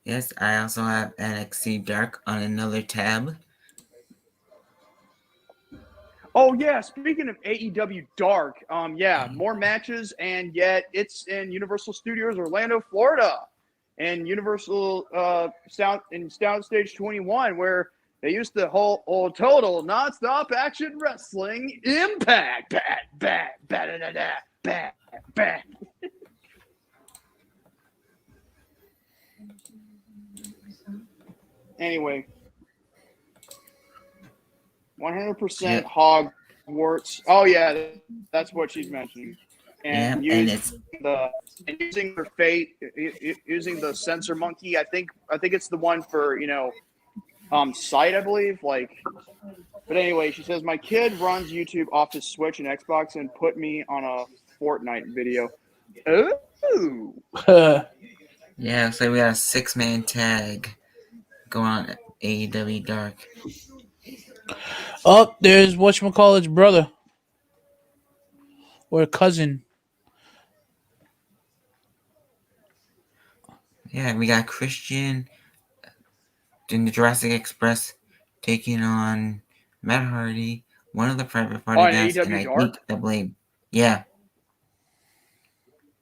Yes, I also have NXT Dark on another tab. Oh yeah, speaking of AEW Dark, more matches, and yet it's in Universal Studios Orlando, Florida, and Universal Soundstage 21, where they used to hold total nonstop action wrestling Impact. Bat. Anyway. 100% Hogwarts. Oh yeah, that's what she's mentioning. And using her fate, using the sensor monkey. I think it's the one for sight, I believe. But anyway, she says my kid runs YouTube off his Switch and Xbox and put me on a Fortnite video. Ooh. Yeah, so we got a 6-man tag going on at AEW Dark. Oh, there's whatchamacallit's brother. Or cousin. Yeah, we got Christian in the Jurassic Express taking on Matt Hardy, one of the Private Party guys, and I think the Blade. Yeah.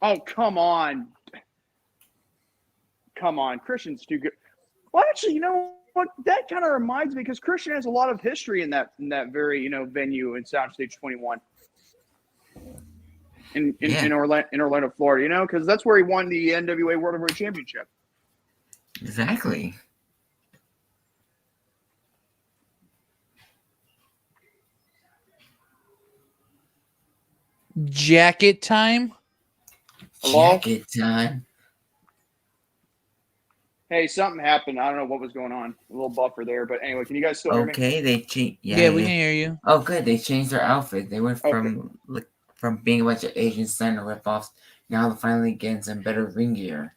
Oh, come on. Christian's too good. Well, actually, you know what? That kind of reminds me, because Christian has a lot of history in that very venue in Soundstage 21 in Orlando, Florida. Because that's where he won the NWA World Heavyweight Championship. Exactly. Jacket time. Hello? Jacket time. Hey, something happened. I don't know what was going on. A little buffer there, but anyway, can you guys still hear me? Okay, they changed. Yeah, we can hear you. Oh, good. They changed their outfit. They went from being a bunch of Asian Steiner ripoffs. Now they're finally getting some better ring gear.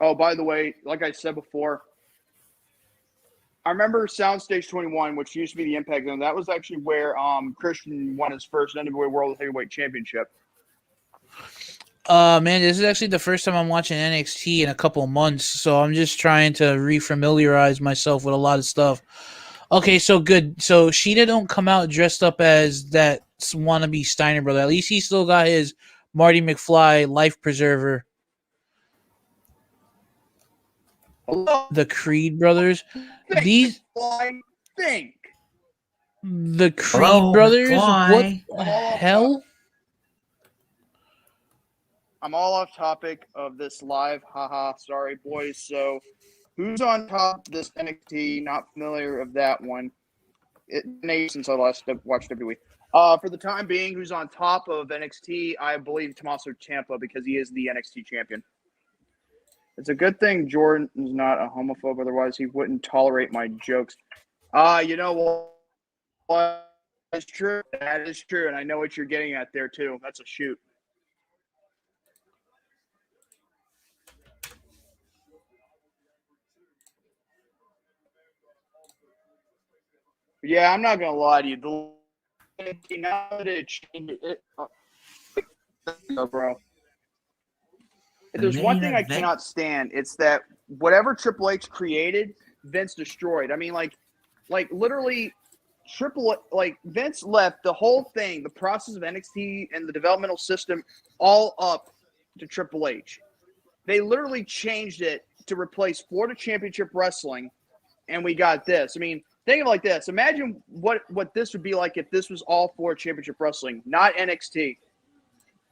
Oh, by the way, like I said before, I remember Soundstage 21, which used to be the Impact Zone. That was actually where Christian won his first NWA World Heavyweight Championship. Man, this is actually the first time I'm watching NXT in a couple of months, so I'm just trying to refamiliarize myself with a lot of stuff. Okay, so good. So Sheeta don't come out dressed up as that wannabe Steiner brother. At least he still got his Marty McFly life preserver. Hello? The Creed brothers. The Creed brothers? McFly. What the hell? I'm all off topic of this live. Haha, sorry, boys. So, who's on top of this NXT? Not familiar of that one. Since I last watched WWE. For the time being, who's on top of NXT? I believe Tommaso Ciampa because he is the NXT champion. It's a good thing Jordan's not a homophobe, otherwise he wouldn't tolerate my jokes. You know what? That's true. That is true, and I know what you're getting at there too. That's a shoot. Yeah, I'm not gonna lie to you. Now that it changed, bro. If there's one thing I cannot stand, it's that whatever Triple H created, Vince destroyed. I mean, like literally, Vince left the whole thing, the process of NXT and the developmental system, all up to Triple H. They literally changed it to replace Florida Championship Wrestling, and we got this. I mean, think of it like this. Imagine what this would be like if this was all Florida Championship Wrestling, not NXT.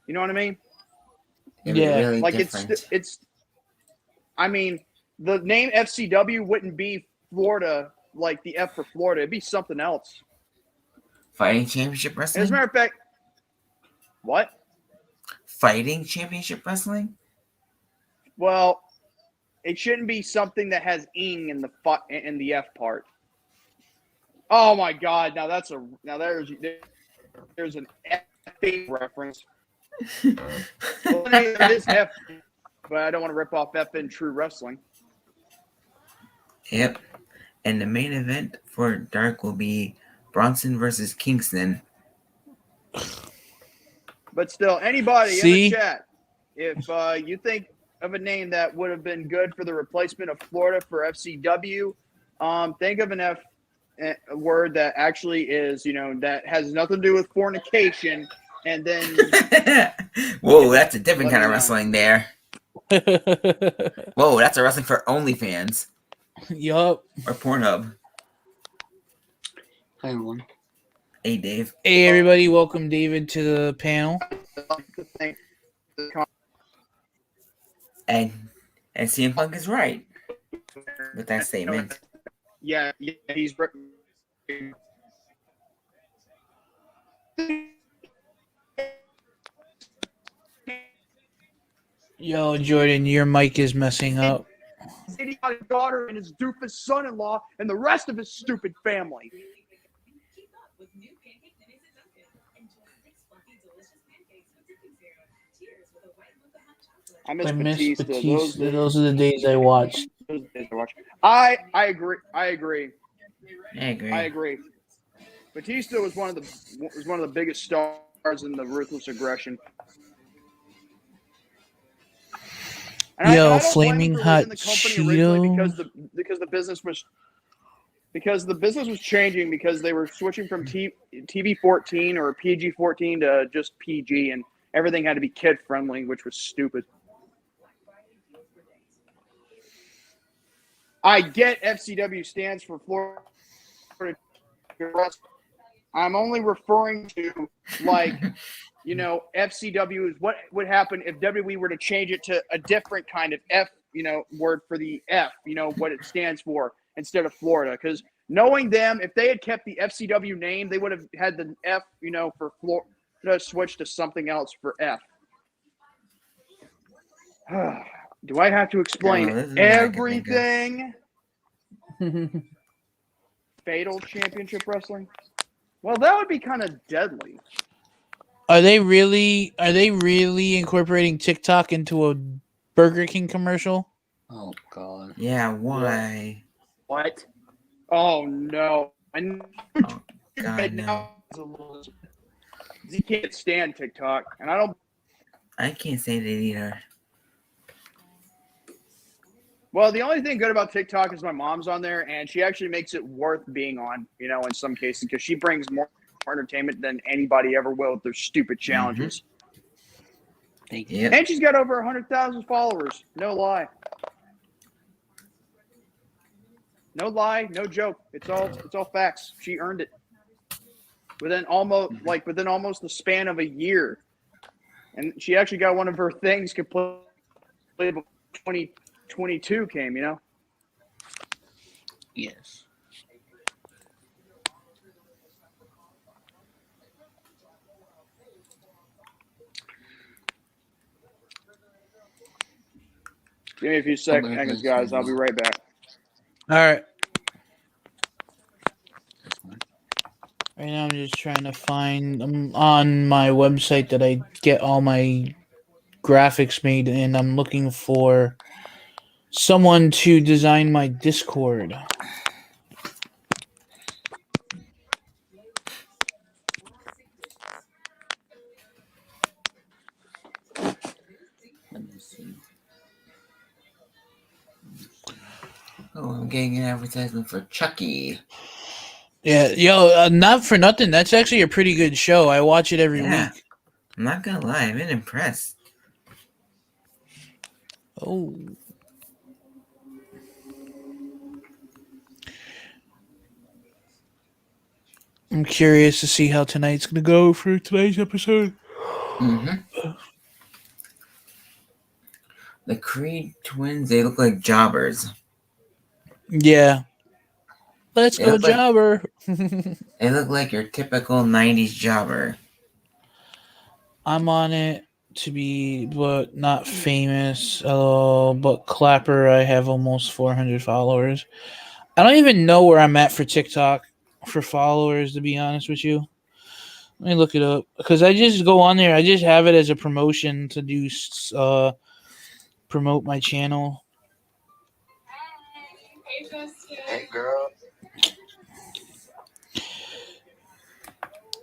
You know what I mean? Yeah, really like different. it's. I mean, the name FCW wouldn't be Florida, like the F for Florida. It'd be something else. Fighting Championship Wrestling? As a matter of fact, what? Fighting Championship Wrestling? Well, it shouldn't be something that has ing in the F part. Oh my God! Now there's an F reference. Well, it is F, but I don't want to rip off F in True Wrestling. Yep. And the main event for Dark will be Bronson versus Kingston. But still, anybody in the chat, if you think of a name that would have been good for the replacement of Florida for FCW, think of an F word that actually is, that has nothing to do with fornication, and then whoa, that's a different kind of wrestling there. Whoa, that's a wrestling for OnlyFans. Yup. Or Pornhub. Hi everyone. Hey Dave. Hey everybody, welcome David to the panel. And CM Punk is right with that statement. Yeah, he's. Yo, Jordan, your mic is messing up. His idiotic daughter and his doofus son-in-law and the rest of his stupid family. I miss Batista. Those are the days I watched. I agree. Batista was one of the biggest stars in the Ruthless Aggression. And Yo, Flaming Hot Cheeto. Because the business was changing, because they were switching from TV 14 or PG 14 to just PG, and everything had to be kid friendly, which was stupid. I get FCW stands for Florida. I'm only referring to, FCW is what would happen if WWE were to change it to a different kind of F, word for the F, what it stands for instead of Florida. Because knowing them, if they had kept the FCW name, they would have had the F, for Florida switch to something else for F. Do I have to explain everything? Fatal Championship Wrestling? Well, that would be kind of deadly. Are they really incorporating TikTok into a Burger King commercial? Oh God. Yeah, why? What? Oh no. Oh, God, no. He can't stand TikTok, and I can't say that either. Well, the only thing good about TikTok is my mom's on there, and she actually makes it worth being on, in some cases, because she brings more entertainment than anybody ever will with their stupid challenges. Yep. And she's got over 100,000 followers. No lie. No lie, no joke. It's all facts. She earned it. Within almost the span of a year. And she actually got one of her things completely before 2022 came, Yes. Give me a few seconds, guys. I'll be right back. All right. Right now, I'm just trying to find on my website that I get all my graphics made, and I'm looking for someone to design my Discord. Let me see. Oh, I'm getting an advertisement for Chucky. Yeah, yo, not for nothing. That's actually a pretty good show. I watch it every week. I'm not gonna lie, I've been impressed. Oh. I'm curious to see how tonight's gonna go for tonight's episode. Mm-hmm. The Creed twins, they look like jobbers. Yeah. Let's go, jobber. They look like your typical 90s jobber. I'm on it to be, but not famous. But Clapper, I have almost 400 followers. I don't even know where I'm at for TikTok for followers, to be honest with you. Let me look it up. Because I just go on there. I just have it as a promotion to do promote my channel. Hey, girl.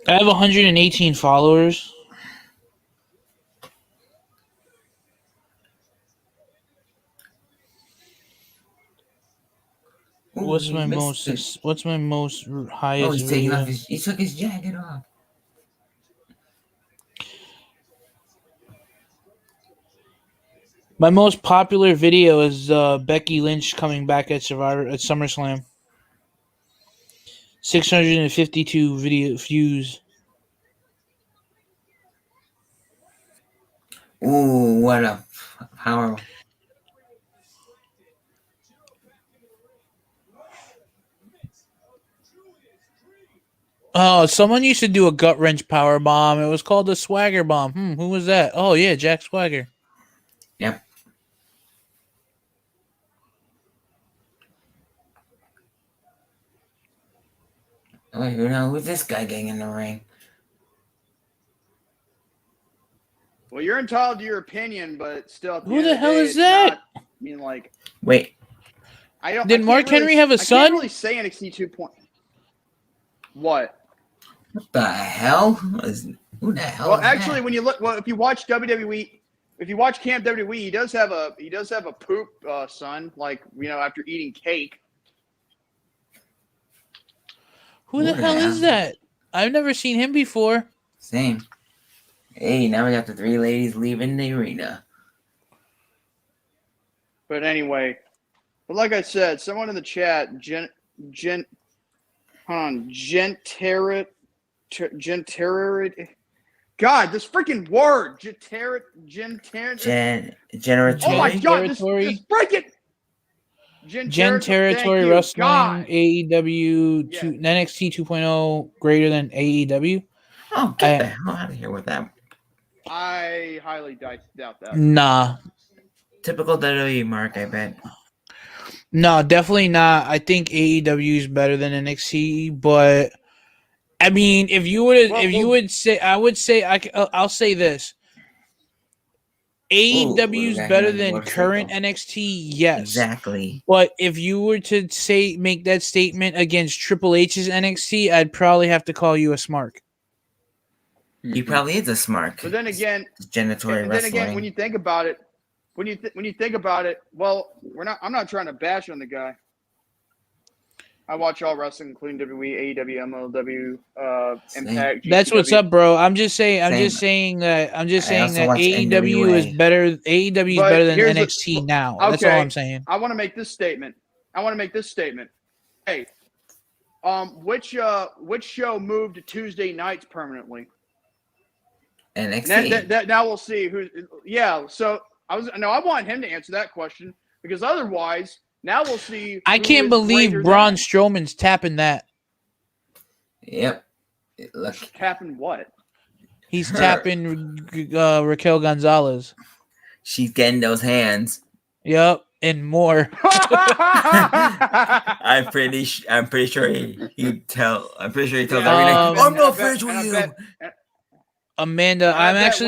I have 118 followers. Ooh, What's my most highest video? He took his jacket off. My most popular video is Becky Lynch coming back at SummerSlam. 652 video views. Ooh, what a power. Oh, someone used to do a gut wrench power bomb. It was called the Swagger bomb. Who was that? Oh yeah, Jack Swagger. Yep. Oh, you know who's this guy getting in the ring? Well, you're entitled to your opinion, but still, Who the hell is that? Wait. Did Mark Henry have a son? I can't really say NXT 2. What? What the hell? Who the hell? Well, actually, when you look, if you watch WWE, if you watch Camp WWE, he does have a poop son, like after eating cake. Who the hell is that? I've never seen him before. Same. Hey, now we got the 3 ladies leaving the arena. But anyway, like I said, someone in the chat, Genterit. God, this freaking word, Generatory. Oh my God, this freaking Gen Territory Wrestling, AEW, NXT 2.0 greater than AEW. Oh, get the hell out of here with that. I highly doubt that. Nah. Typical WWE, Mark, I bet. No, definitely not. I think AEW is better than NXT, but I mean, if you would say, I'll say this. AEW is better than current NXT, yes. Exactly. But if you were to make that statement against Triple H's NXT, I'd probably have to call you a smart. He probably is a smart. But then again, Genitory wrestling. when you think about it, when you think about it, well, I'm not trying to bash on the guy. I watch all wrestling, including WWE, AEW, MLW, Impact. That's what's up, bro. I'm just saying that AEW is better. AEW is better than NXT now. Okay, that's all I'm saying. I want to make this statement. Hey, which show moved to Tuesday nights permanently? NXT. Now we'll see who. Yeah. So I want him to answer that question because otherwise. Now we'll see. I can't believe Braun Strowman's tapping that. Yep. Look. Tapping what? He's tapping Raquel Gonzalez. She's getting those hands. Yep, and more. I'm pretty sure he tells every night, Um, I'm not friends with you. Amanda, I bet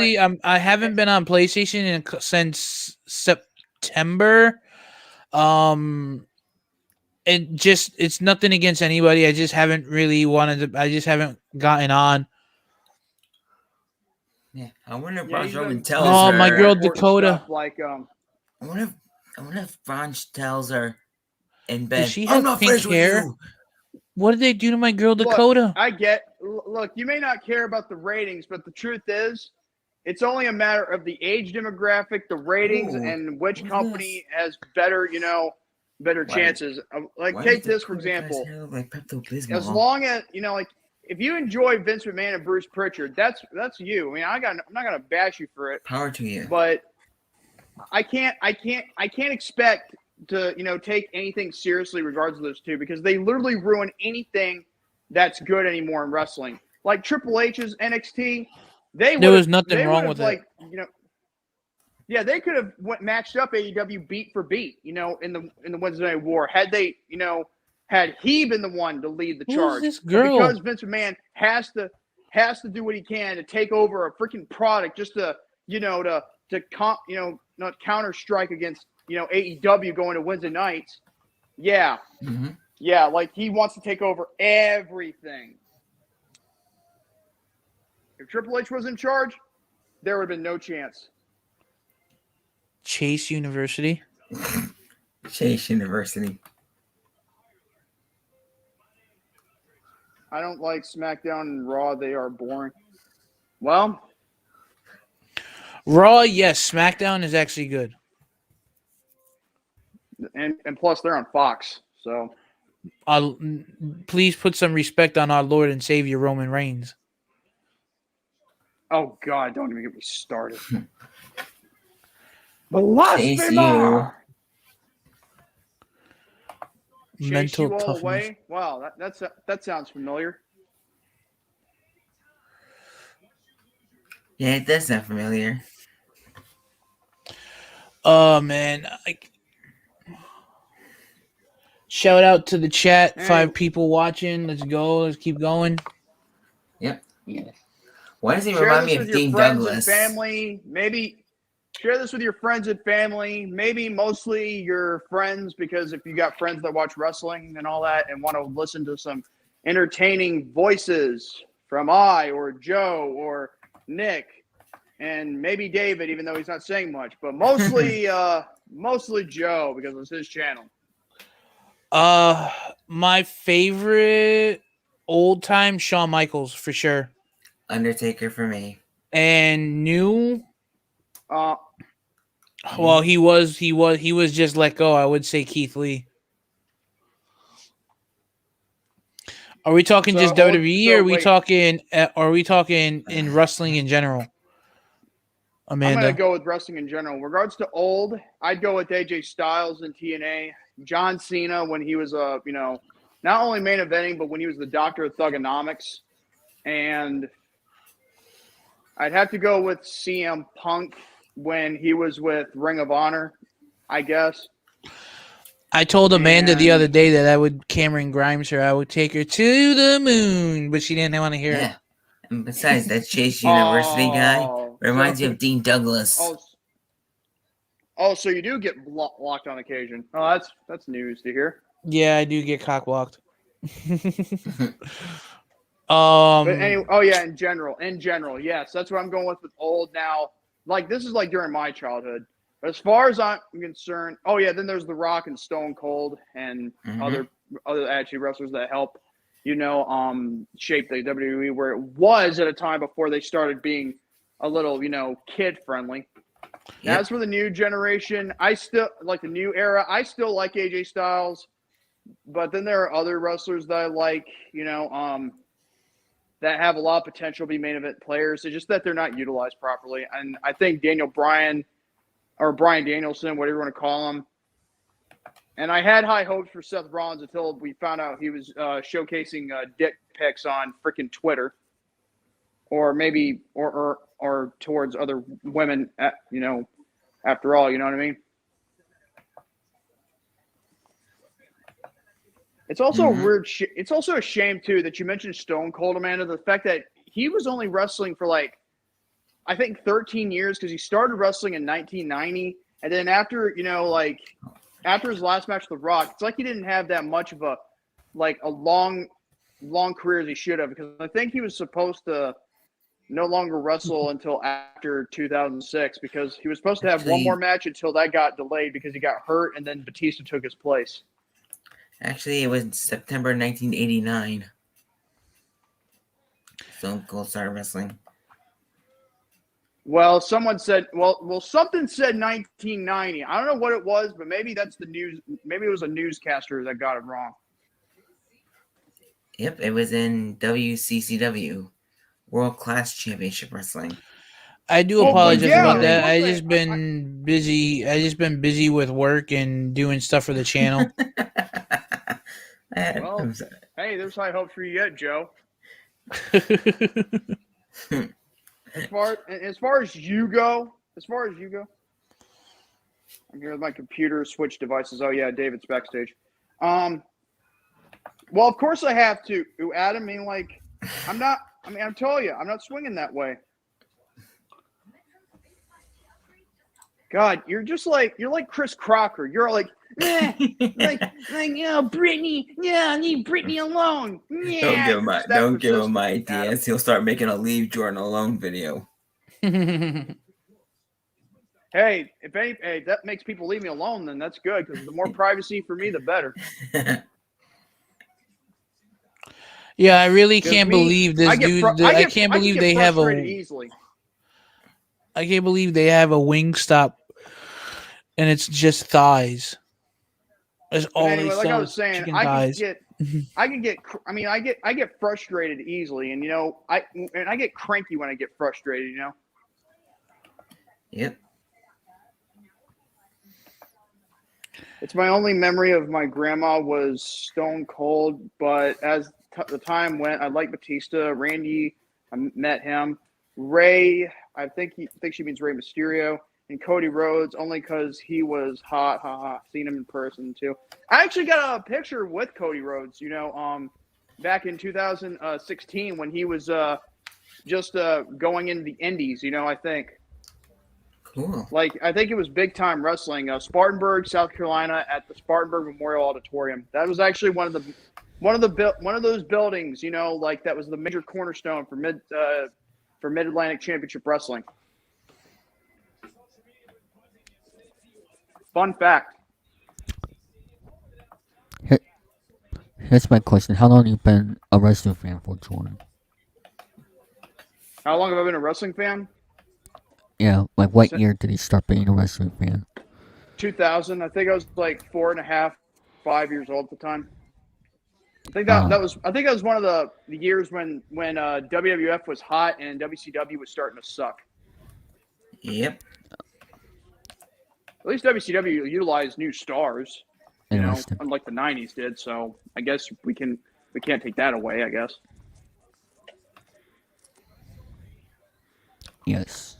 I haven't been on PlayStation since September. It's nothing against anybody. I just haven't really wanted to. I just haven't gotten on. Yeah, I wonder if Yeah, Braun he's Strowman been tells Oh, her. my girl important Dakota. stuff, like I wonder if Braun tells her in Does bed, she I'm have not pink friends with hair? you. What did they do to my girl look, Dakota? look, you may not care about the ratings, but the truth is, it's only a matter of the age demographic, the ratings, Ooh, and which who's company has better, better chances. Like, Why take does this for Dakota Kai's example. hair look like Pepto-Bismol? As long as like if you enjoy Vince McMahon and Bruce Pritchard, that's you. I mean, I'm not gonna bash you for it, Power to you. but I can't expect to take anything seriously regards to those two, because they literally ruin anything that's good anymore in wrestling. Like Triple H's NXT, There was nothing wrong with it. Yeah, they could have matched up AEW beat for beat, in the Wednesday Night War, had they, had he been the one to lead the Who's charge. this But girl? because Vince McMahon has to do what he can to take over a freaking product just to not counter strike against AEW going to Wednesday nights. Yeah. Mm-hmm. Yeah, like he wants to take over everything. If Triple H was in charge, there would have been no chance. Chase University. Chase University. I don't like SmackDown and Raw. They are boring. Well, Raw, yes. SmackDown is actually good. and plus they're on Fox, so Please put some respect on our Lord and Savior Roman Reigns. oh god, don't even get me started. Chase you. Mental all toughness. away. Wow, that sounds familiar. Yeah, it does sound familiar. Oh man! Shout out to the chat. Hey. 5 people watching. Let's go. Let's keep going. Yep. Yeah. Why does he Share remind this me with of your Dean friends Douglas? and family. Maybe share this with your friends and family. Maybe mostly your friends, because if you got friends that watch wrestling and all that and want to listen to some entertaining voices from I or Joe or Nick and maybe David, even though he's not saying much, but mostly mostly Joe, because it's his channel. My favorite old time Shawn Michaels for sure. Undertaker for me. And new. Well, he was just let go. I would say Keith Lee. Are we talking just WWE, or are we talking in wrestling in general? Amanda, I'm gonna go with wrestling in general. In regards to old, I'd go with AJ Styles in TNA. John Cena when he was not only main eventing, but when he was the Doctor of Thugonomics. And I'd have to go with CM Punk when he was with Ring of Honor, I guess. I told Amanda the other day that I would Cameron Grimes her. I would take her to the moon, but she didn't want to hear it. Yeah. And besides, that Chase University guy reminds you of Dean Douglas. So you do get blocked on occasion. Oh, that's news to hear. Yeah, I do get cock blocked. But anyway, in general, yes, that's what I'm going with old now. Like, this is like during my childhood. But as far as I'm concerned, then there's The Rock and Stone Cold and other Attitude Wrestlers that help, shape the WWE where it was at a time before they started being a little, kid friendly. Yep. As for the new generation, I still like the new era. I still like AJ Styles, but then there are other wrestlers that I like, that have a lot of potential to be main event players. It's just that they're not utilized properly. And I think Bryan Danielson, whatever you want to call him. And I had high hopes for Seth Rollins until we found out he was showcasing dick pics on freaking Twitter, or maybe or towards other women. After all, you know what I mean. It's also a weird. It's also a shame too that you mentioned Stone Cold, Amanda. The fact that he was only wrestling for like, I think 13 years because he started wrestling in 1990, and then after after his last match with The Rock, it's like he didn't have that much of a long career as he should have, because I think he was supposed to no longer wrestle until after 2006 because he was supposed to have one more match until that got delayed because he got hurt, and then Batista took his place. Actually, it was September 1989. Stone Cold started wrestling. Well, someone said, something said 1990. I don't know what it was, but maybe that's the news. Maybe it was a newscaster that got it wrong. Yep, it was in WCCW, World Class Championship Wrestling. I do apologize about that. I just been busy. I just been busy with work and doing stuff for the channel. Well, hey, there's high hopes for you yet, Joe. As far as you go, I'm here with my computer switch devices. Oh yeah, David's backstage. Well, of course I have to. Adam, I mean, like, I'm telling you, I'm not swinging that way. God, you're like Chris Crocker. You're like, Brittany. Yeah, leave Brittany alone. Yeah. Don't give him my ideas. He'll start making a Leave Jordan Alone video. Hey, if that makes people leave me alone, then that's good, because the more privacy for me, the better. Yeah, I really can't believe this dude. I can't believe they have a. Easily. I can't believe they have a Wingstop, and it's just thighs. That's all anyway, they like sell. I was saying, I get frustrated easily, and I get cranky when I get frustrated. Yep. It's my only memory of my grandma was Stone Cold, but as the time went, I liked Batista, Randy. I met him. Ray, I think she means Rey Mysterio, and Cody Rhodes, only because he was hot. Seen him in person too. I actually got a picture with Cody Rhodes. Back in 2016 when he was just going into the Indies. I think. Cool. Like, I think it was big time wrestling. Spartanburg, South Carolina, at the Spartanburg Memorial Auditorium. That was actually one of those buildings. That was the major cornerstone for Mid-Atlantic Championship Wrestling. Fun fact. Here's my question. How long have you been a wrestling fan for, Jordan? How long have I been a wrestling fan? Yeah, like what year did you start being a wrestling fan? 2000. I think I was like 4.5, 5 years old at the time. I think that was one of the years when WWF was hot and WCW was starting to suck. Yep. At least WCW utilized new stars, unlike the 90s did. So I guess we can't take that away, I guess. Yes.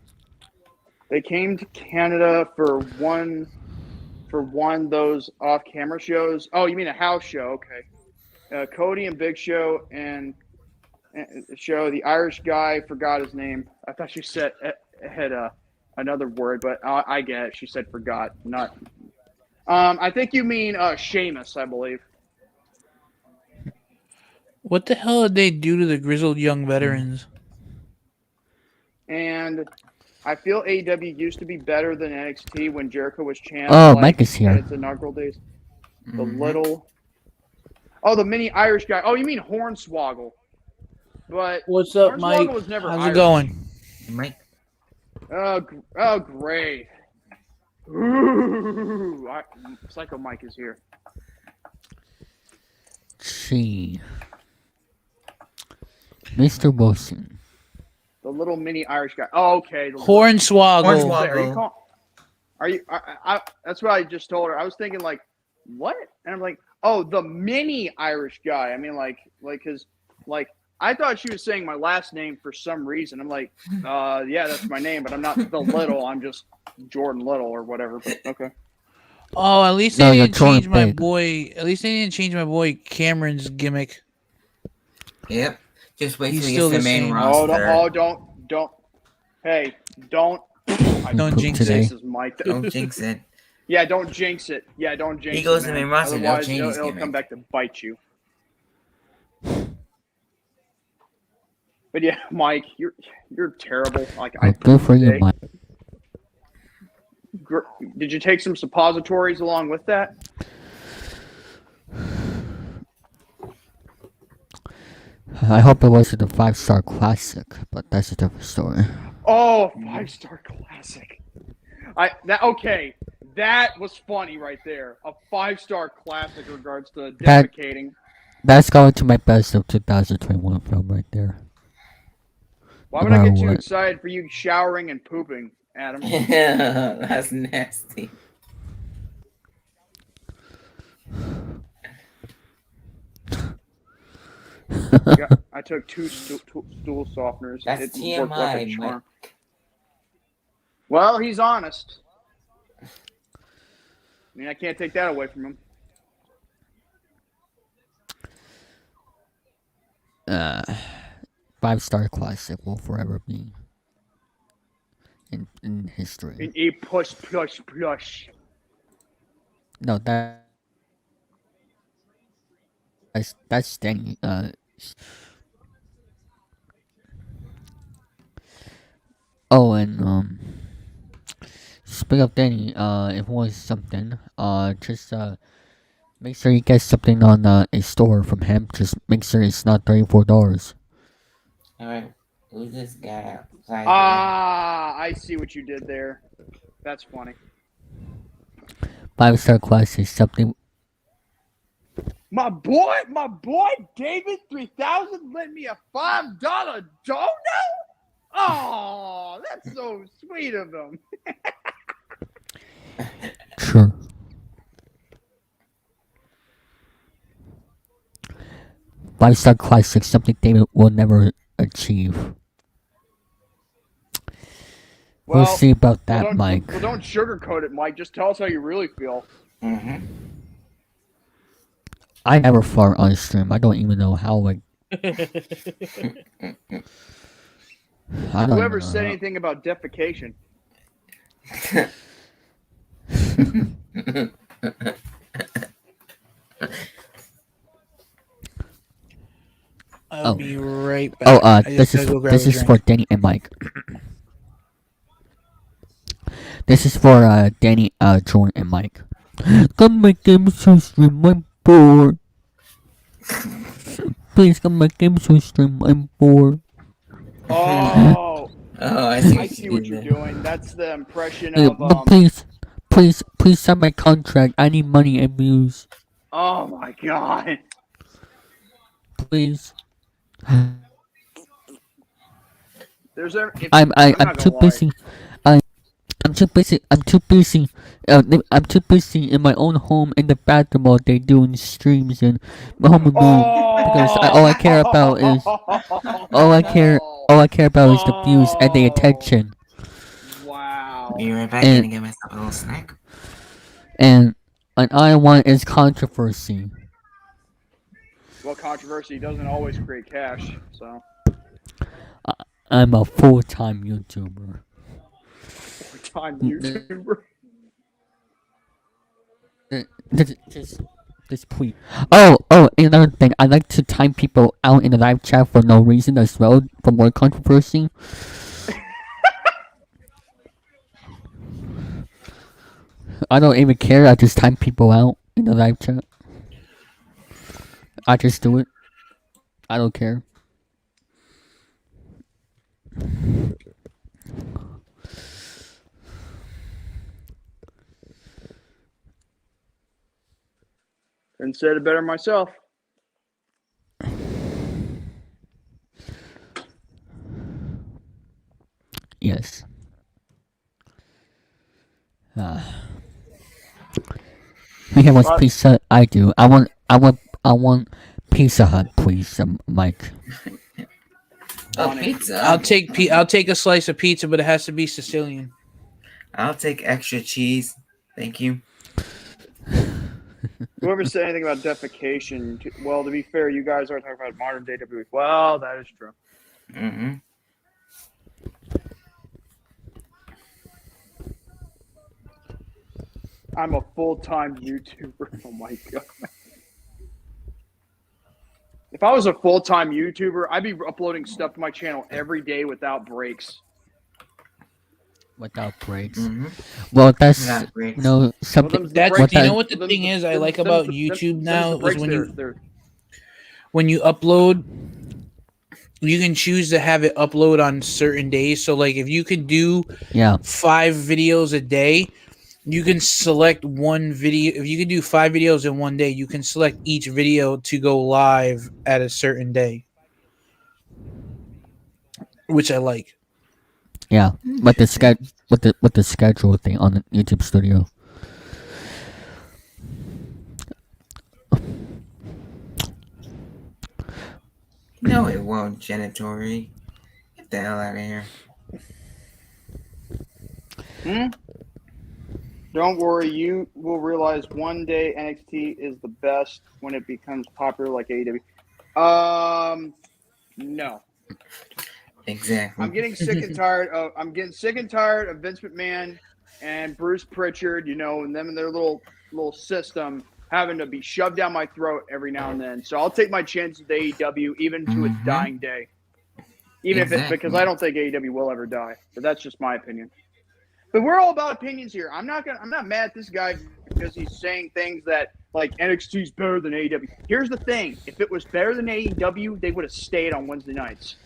They came to Canada for one of those off-camera shows. Oh, you mean a house show? Okay. Cody and Big Show and the Irish guy forgot his name. I thought she said had another word, but I get it. She said forgot, not. I think you mean Sheamus, I believe. What the hell did they do to the grizzled young veterans? And I feel AEW used to be better than NXT when Jericho was champ. Mike is here. In its inaugural days. The mini Irish guy. Oh, you mean Hornswoggle? But what's up, Mike? Was never How's Irish. it going, Mike? Oh, great. Ooh, Psycho Mike is here. See, Mr. Wilson. The little mini Irish guy. Oh, okay. Hornswoggle. Are you? That's what I just told her. I was thinking like, what? And I'm like, oh, the mini Irish guy. I mean, because I thought she was saying my last name for some reason. I'm like, yeah, that's my name, but I'm not the Little. I'm just Jordan Little or whatever. But okay. Oh, at least No, they you're didn't change drawing my big. boy. At least they didn't change my boy Cameron's gimmick. Yep. Just wait He's till he still gets the the main same. roster. Don't. Hey, don't. Don't jinx today. This is Mike. Don't jinx it. Yeah, don't jinx it. Yeah, don't jinx it. He goes to man. the main roster, they'll Otherwise, change his it'll come gimmick. back to bite you. But yeah, Mike, you're terrible. Like I Good for you, today. Mike. Did you take some suppositories along with that? I hope it wasn't a 5-star classic, but that's a different story. Oh, 5-star classic. Okay. That was funny right there. A 5-star classic in regards to defecating. That's going to my best of 2021 film right there. Why would I get too excited for you showering and pooping, Adam? Yeah, that's nasty. Yeah, I took 2 stool softeners. That's It TMI, worked like a charm. Mike. Well, he's honest. I mean, I can't take that away from him. 5-star classic will forever be in history. A push. No, that's Danny. Oh, and speaking of Danny, if you want something, just make sure you get something on a store from him. Just make sure it's not $34. Alright, who's this guy outside? I see what you did there. That's funny. 5-star classic, something. My boy, David 3000 lent me a $5 dono. Oh, that's so sweet of him. Sure. Five-star classic, something David will never achieve. We'll see about that, Mike. Well, don't sugarcoat it, Mike. Just tell us how you really feel. Mm-hmm. I never fart on stream. I don't even know how. Like, whoever said anything about defecation? I'll be right back. This is for Danny and Mike. This is for Danny, Jordan, and Mike. Come my game so stream, I'm bored. Please come my game so stream, I'm bored. Oh, I see what you're doing. That's the impression of But please sign my contract. I need money and views. Oh my god. Please. There's I'm too busy. I'm too busy in my own home in the bathroom all day doing streams and home alone because all I care about is the views and the attention. Wow. Be right back. Gonna get myself a little snack. And all I want is controversy. Well, controversy doesn't always create cash, so. I'm a full-time YouTuber. Full-time YouTuber. Just please. Oh, another thing. I like to time people out in the live chat for no reason as well, for more controversy. I don't even care. I just time people out in the live chat. I just do it. I don't care. Couldn't say it better myself. Yes. How much pizza I do? I want Pizza Hut, please, Mike. Oh, pizza. I'll take a slice of pizza, but it has to be Sicilian. I'll take extra cheese. Thank you. Whoever said anything about defecation, well, to be fair, you guys are talking about modern day WWE. Well, that is true. Mm-hmm. I'm a full-time YouTuber. Oh my god. If I was a full-time YouTuber, I'd be uploading stuff to my channel every day without breaks. Without breaks. Mm-hmm. Well, that's breaks. something. Well, That's what you that, know what the thing is I like about YouTube now is when you upload, you can choose to have it upload on certain days. So like if you can do 5 videos a day, you can select one video. If you can do 5 videos in one day, you can select each video to go live at a certain day, which I like. Yeah, but the schedule thing on the YouTube Studio. No, it won't, Genitory. Get the hell out of here. Don't worry, you will realize one day NXT is the best when it becomes popular like AEW. No. Exactly. I'm getting sick and tired of Vince McMahon and Bruce Pritchard, and them and their little system having to be shoved down my throat every now and then. So I'll take my chances with AEW even to its dying day. Even if it's because I don't think AEW will ever die. But that's just my opinion. But we're all about opinions here. I'm not mad at this guy because he's saying things that like NXT is better than AEW. Here's the thing: if it was better than AEW, they would have stayed on Wednesday nights.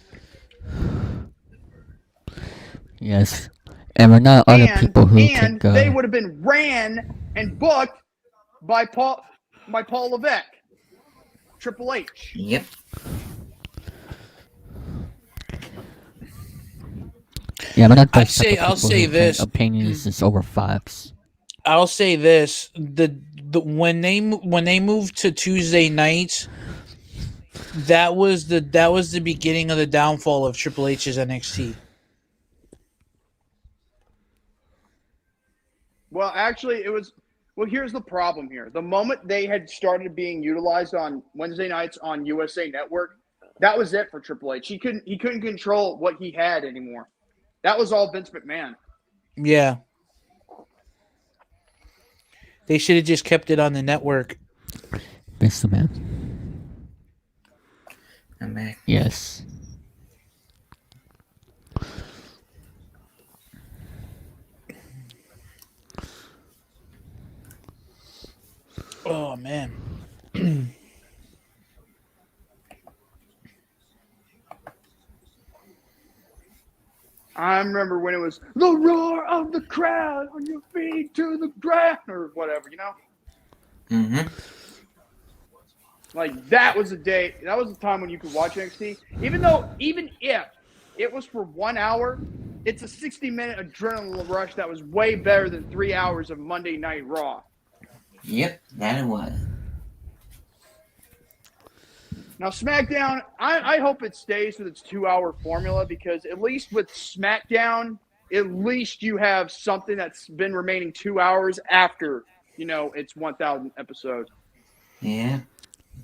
Yes, and we're not other people who think they would have been ran and booked by Paul Levesque, Triple H. Yep. Yeah, but not I'll say this: opinions is over facts. I'll say this: the when they moved to Tuesday nights, that was the beginning of the downfall of Triple H's NXT. Well, actually, it was. Well, here's the problem here. The moment they had started being utilized on Wednesday nights on USA Network, that was it for Triple H. He couldn't control what he had anymore. That was all Vince McMahon. Yeah. They should have just kept it on the network. Vince McMahon. I'm back. Yes. Oh man. I remember when it was the roar of the crowd on your feet to the ground or whatever, Mm-hmm. Like that was a day. That was the time when you could watch NXT. Even if it was for 1 hour, it's a 60-minute adrenaline rush that was way better than 3 hours of Monday Night Raw. Yep, that it was. Now, SmackDown, I hope it stays with its 2-hour formula because at least with SmackDown, at least you have something that's been remaining 2 hours after, its 1,000 episodes. Yeah,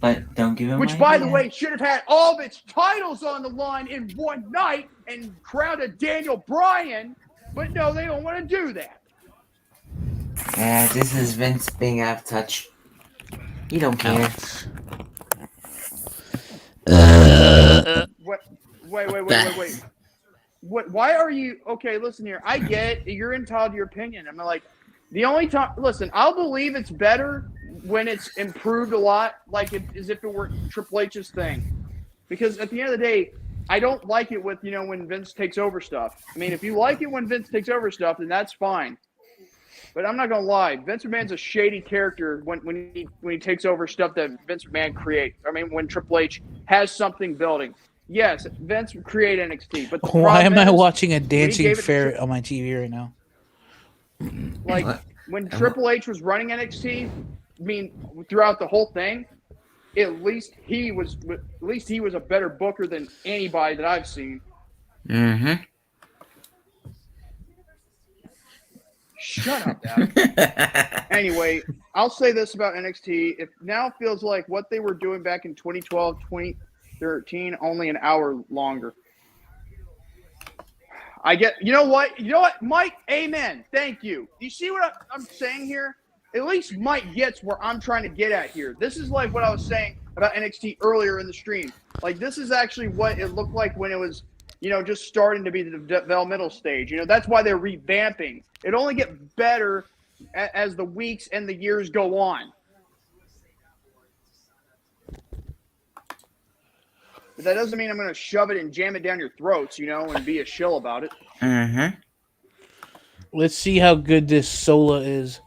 but don't give it Which, by the way, should have had all of its titles on the line in one night and crowned a Daniel Bryan, but no, they don't want to do that. Yeah, this is Vince being out of touch. You don't care. Wait. What? Why are you? Okay, listen here. I get it. You're entitled to your opinion. I'm like, the only time. Listen, I'll believe it's better when it's improved a lot, as if it were Triple H's thing. Because at the end of the day, I don't like it with when Vince takes over stuff. I mean, if you like it when Vince takes over stuff, then that's fine. But I'm not gonna lie, Vince McMahon's a shady character when he takes over stuff that Vince McMahon creates. I mean, when Triple H has something building. Yes, Vince created NXT, but why am I watching a dancing ferret on my TV right now? Like when Triple H was running NXT, I mean, throughout the whole thing, at least he was a better booker than anybody that I've seen. Mm-hmm. Shut up, Adam. Anyway, I'll say this about NXT. It now feels like what they were doing back in 2012, 2013, only an hour longer. You know what, Mike? Amen. Thank you. You see what I'm saying here? At least Mike gets where I'm trying to get at here. This is like what I was saying about NXT earlier in the stream. Like, this is actually what it looked like when it was, just starting to be the developmental stage. That's why they're revamping. It only gets better as the weeks and the years go on. But that doesn't mean I'm going to shove it and jam it down your throats, and be a shill about it. Mm-hmm. Let's see how good this Sola is.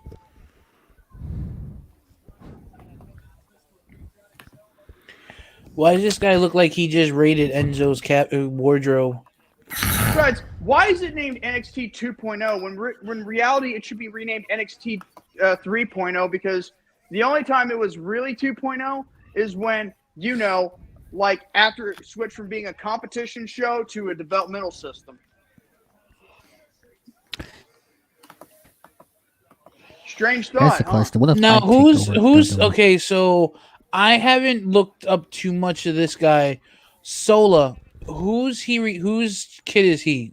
Why does this guy look like he just raided Enzo's wardrobe? Besides, why is it named NXT 2.0 when in reality it should be renamed NXT 3.0? Because the only time it was really 2.0 is when, like after it switched from being a competition show to a developmental system. Strange thought. That's the question. What if now, I take who's over? okay? So I haven't looked up too much of this guy, Sola. Whose kid is he?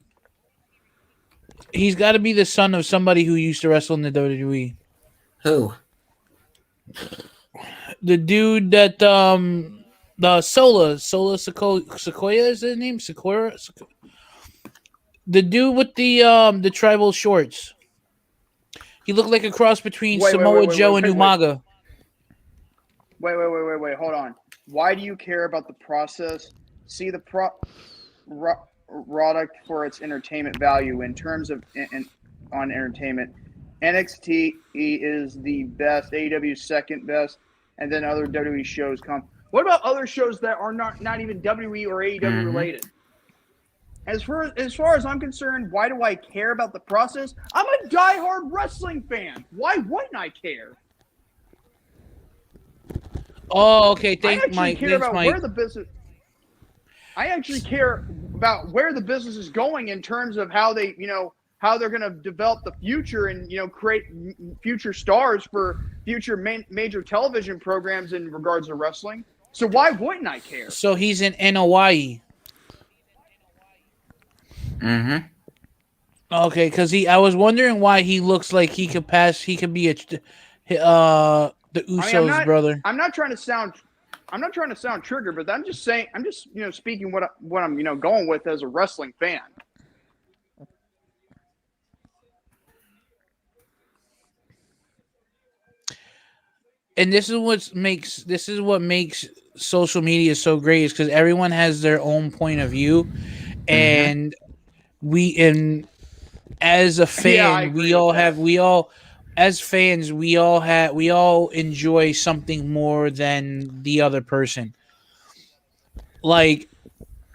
He's got to be the son of somebody who used to wrestle in the WWE. Who? The dude that the Sola Sequoia is his name? Sequoia. The dude with the tribal shorts. He looked like a cross between Samoa Joe and Umaga. Wait. Hold on. Why do you care about the process? See the product for its entertainment value in terms of on entertainment. NXT is the best. AEW second best, and then other WWE shows come. What about other shows that are not even WWE or AEW related? As far as I'm concerned, why do I care about the process? I'm a diehard wrestling fan. Why wouldn't I care? Oh, okay. Thanks, Mike. Mike. I actually care about where the business is going in terms of how they, how they're going to develop the future and, create future stars for future major television programs in regards to wrestling. So why wouldn't I care? So he's in NOI. Mm-hmm. Okay, because I was wondering why he looks like he could be the Usos brother. I'm not trying to sound triggered, but I'm just saying, speaking what I'm, going with as a wrestling fan. And this is what makes social media so great, is because everyone has their own point of view, and as a fan, we all enjoy something more than the other person. Like,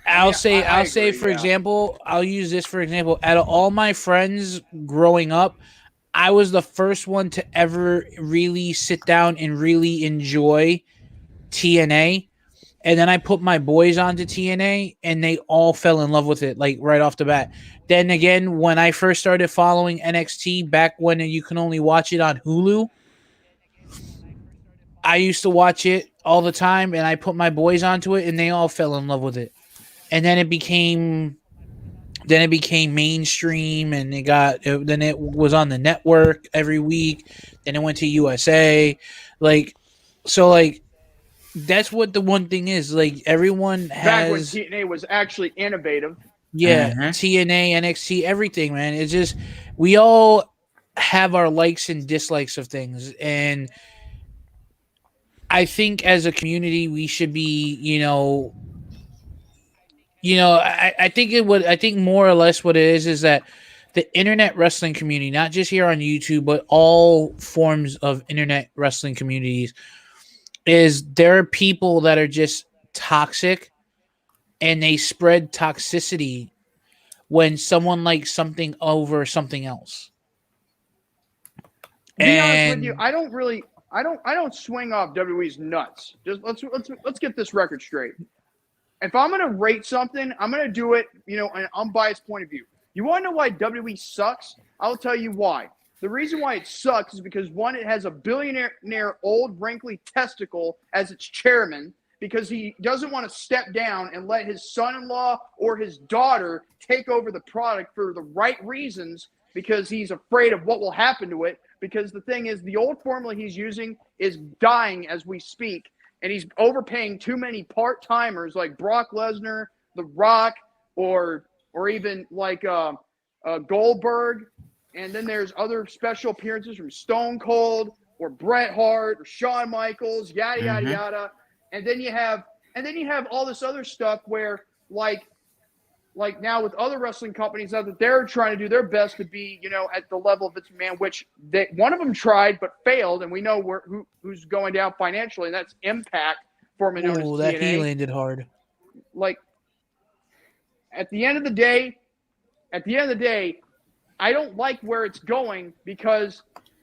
I'll say for example, I'll use this for example. Out of all my friends growing up, I was the first one to ever really sit down and really enjoy TNA. And then I put my boys onto TNA, and they all fell in love with it, like right off the bat. Then again, when I first started following NXT, back when you can only watch it on Hulu, I used to watch it all the time, and I put my boys onto it, and they all fell in love with it. And then it became mainstream, and then it was on the network every week. Then it went to USA, that's what the one thing is. Like, everyone has. Back when TNA was actually innovative. Yeah, TNA, NXT, everything, man. It's just, we all have our likes and dislikes of things, and I think as a community we should be, I think more or less what it is that the internet wrestling community, not just here on YouTube, but all forms of internet wrestling communities, is there are people that are just toxic, and they spread toxicity when someone likes something over something else. Be honest with you, I don't swing off WWE's nuts. Just let's get this record straight. If I'm gonna rate something, I'm gonna do it, an unbiased point of view. You want to know why WWE sucks? I'll tell you why. The reason why it sucks is because, one, it has a billionaire old wrinkly testicle as its chairman because he doesn't want to step down and let his son-in-law or his daughter take over the product for the right reasons because he's afraid of what will happen to it. Because the thing is, the old formula he's using is dying as we speak, and he's overpaying too many part-timers like Brock Lesnar, The Rock, or even like Goldberg. And then there's other special appearances from Stone Cold or Bret Hart or Shawn Michaels, yada yada yada. And then you have all this other stuff where like now with other wrestling companies now that they're trying to do their best to be, at the level of Vince McMahon, which one of them tried but failed, and we know who's going down financially, and that's Impact, formerly known as TNA. That he landed hard. Like at the end of the day, I don't like where it's going because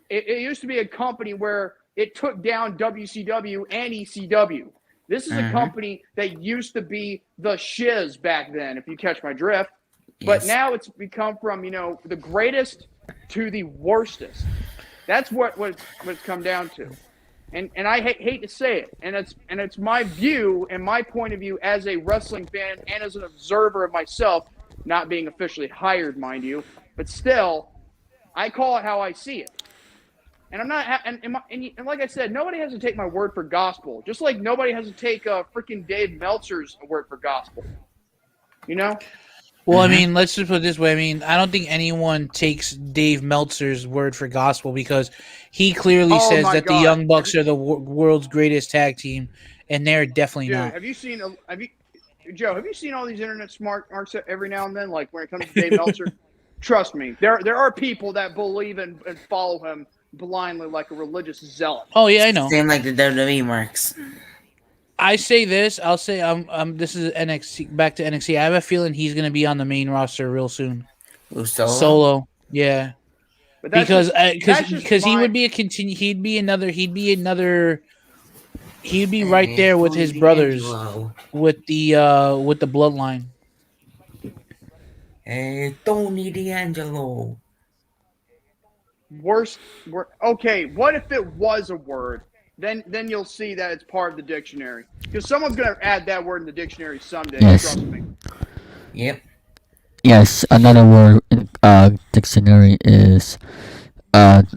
it used to be a company where it took down WCW and ECW. This is a company that used to be the shiz back then, if you catch my drift. Yes. But now it's become from, the greatest to the worstest. That's what it's come down to. And I hate to say it. And it's my view and my point of view as a wrestling fan and as an observer of myself, not being officially hired, mind you. But still, I call it how I see it. And I'm not, and like I said, nobody has to take my word for gospel. Just like nobody has to take freaking Dave Meltzer's word for gospel. Well, I mean, let's just put it this way. I mean, I don't think anyone takes Dave Meltzer's word for gospel because he clearly says that the Young Bucks are the world's greatest tag team, and they're definitely not. Joe, have you seen all these internet smart marks every now and then? Like when it comes to Dave Meltzer, trust me, there are people that believe and follow him blindly like a religious zealot. Oh yeah, I know. Same like the WWE marks. I say this. I'll say this is NXT. Back to NXT. I have a feeling he's going to be on the main roster real soon. Solo. Yeah. But because he would be a continue. He'd be right there with his brothers with the bloodline. Hey, Tony D'Angelo. Okay, what if it was a word? Then you'll see that it's part of the dictionary. Because someone's going to add that word in the dictionary someday, trust me. Yep. Yes, another word in dictionary is darn,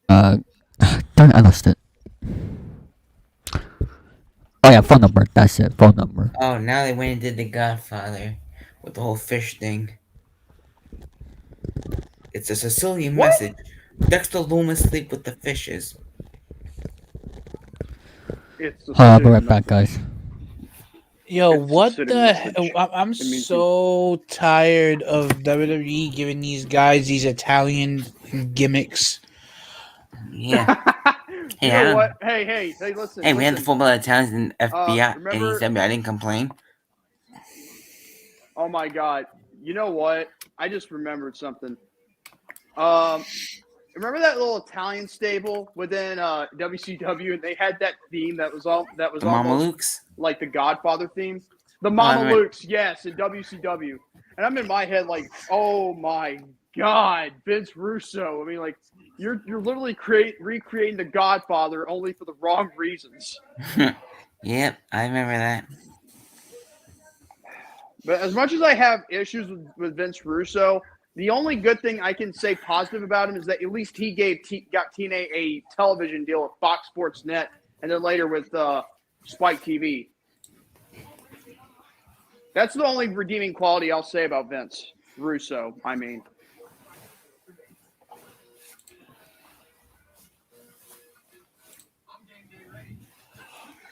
I lost it. Oh yeah, phone number. That's it. Phone number. Oh, now they went and did The Godfather with the whole fish thing. It's a Sicilian message. Dexter Loomis sleep with the fishes. I'll be right back, guys. Yo, what the hell? I'm so tired of WWE giving these guys these Italian gimmicks. Yeah. You know what? Hey, listen. Hey, we had the football Italians in FBI, and he said I didn't complain. Oh my God! You know what? I just remembered something. Remember that little Italian stable within WCW, and they had that theme that was almost Mamalukes? Like the Godfather theme. The Mamalukes, yes, in WCW. And I'm in my head like, oh my God, Vince Russo. I mean, like, you're literally recreating the Godfather only for the wrong reasons. Yep, I remember that. But as much as I have issues with Vince Russo, the only good thing I can say positive about him is that at least he got TNA a television deal with Fox Sports Net and then later with Spike TV. That's the only redeeming quality I'll say about Vince Russo, I mean.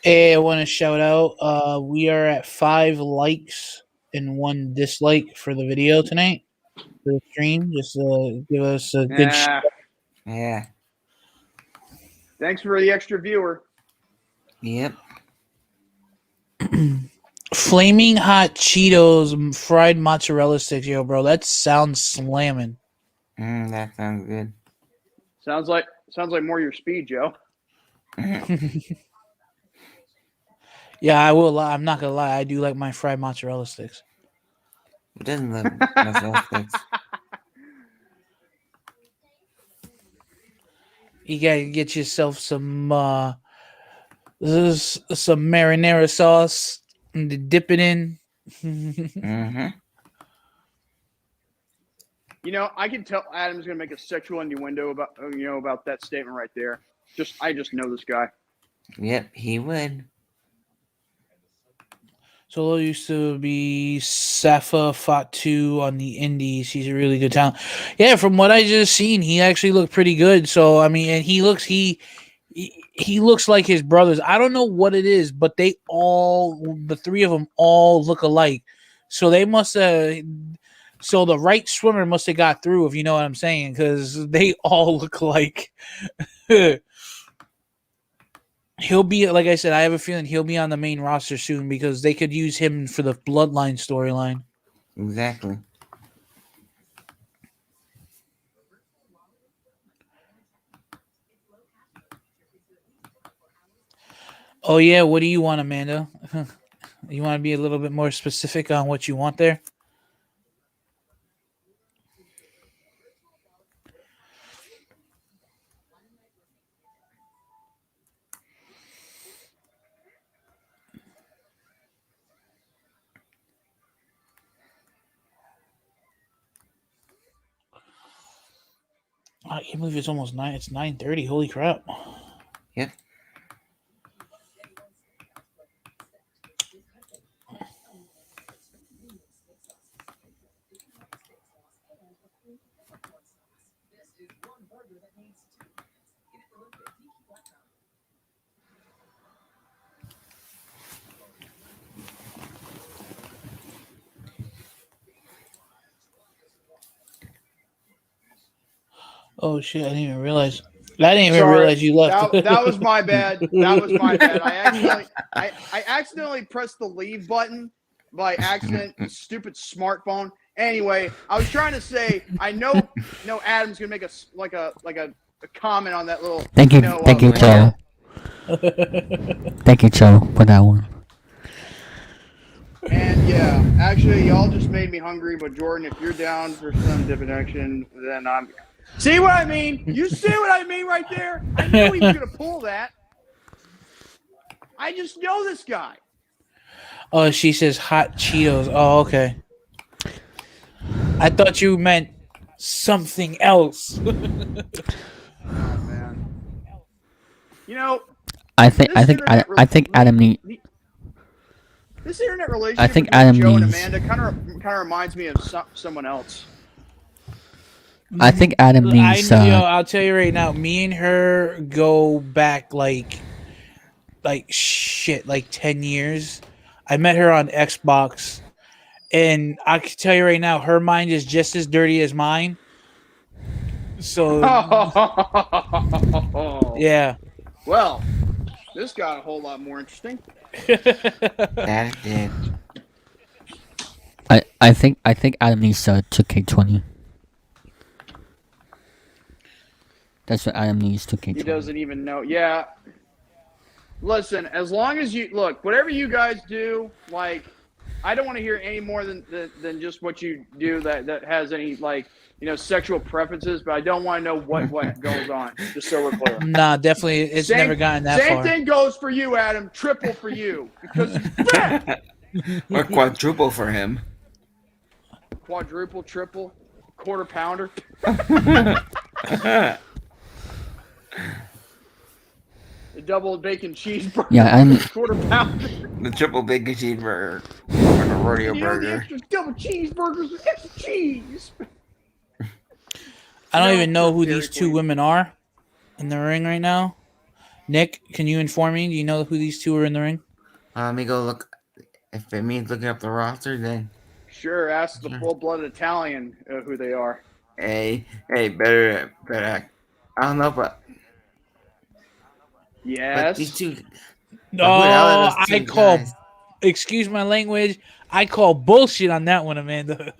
Hey, I want to shout out. We are at 5 likes and 1 dislike for the video tonight. For the stream, just give us a good. Yeah. Thanks for the extra viewer. Yep. Flaming hot Cheetos, fried mozzarella sticks, yo, bro. That sounds slamming. That sounds good. Sounds like more your speed, Joe. Yeah, I will lie. I'm not gonna lie. I do like my fried mozzarella sticks. Who doesn't love mozzarella sticks? You gotta get yourself some marinara sauce and to dip it in. Mm-hmm. You know, I can tell Adam's gonna make a sexual innuendo about that statement right there. I just know this guy. Yep, he would. Solo used to be Safa Fatu on the Indies. He's a really good talent. Yeah, from what I just seen, he actually looked pretty good. So I mean, and he looks like his brothers. I don't know what it is, but the three of them all look alike. So they must have. So the right swimmer must have got through, if you know what I'm saying, because they all look alike. He'll be, like I said, I have a feeling he'll be on the main roster soon because they could use him for the Bloodline storyline. Exactly. Oh, yeah. What do you want, Amanda? You want to be a little bit more specific on what you want there? I can't believe it's almost 9. It's 9:30. Holy crap! Yep. Oh shit! I didn't even realize. I didn't even realize you left. That was my bad. That was my bad. I accidentally pressed the leave button by accident. Stupid smartphone. Anyway, I was trying to say I know Adam's gonna make a comment on that little. Thank you, Joe. Thank you, Joe, for that one. And yeah, actually, y'all just made me hungry. But Jordan, if you're down for some different action, then I'm. See what I mean? You see what I mean right there? I knew he was gonna pull that. I just know this guy. Oh, she says hot Cheetos. Oh, okay. I thought you meant something else. Oh man. You know, I think Adam needs. This internet relationship I think between Adam Joe and needs. Amanda kind of reminds me of someone else. I think Adam needs. I'll tell you right now. Me and her go back like 10 years. I met her on Xbox, and I can tell you right now, her mind is just as dirty as mine. So, yeah. Well, this got a whole lot more interesting. That did. I think Adam needs 2K20. That's what Adam needs, 2K20. He doesn't even know. Yeah. Listen, as long as you look, whatever you guys do, like, I don't want to hear any more than just what you do that has any sexual preferences, but I don't want to know what goes on. Just so we're clear. Nah, definitely, it's never gotten that far. Same thing goes for you, Adam. Triple for you because or quadruple for him. Quadruple, triple, quarter pounder. The double bacon cheeseburger. Yeah, I'm quarter pounder. The triple bacon cheeseburger. Or the rodeo burger. The extra double cheeseburgers with extra cheese. I don't even know who these two women are in the ring right now. Nick, can you inform me? Do you know who these two are in the ring? Let me go look. If it means looking up the roster, then. Sure, ask the full-blooded Italian who they are. Hey, better. I don't know, but. Yes. But these two. I call. Guys. Excuse my language. I call bullshit on that one, Amanda.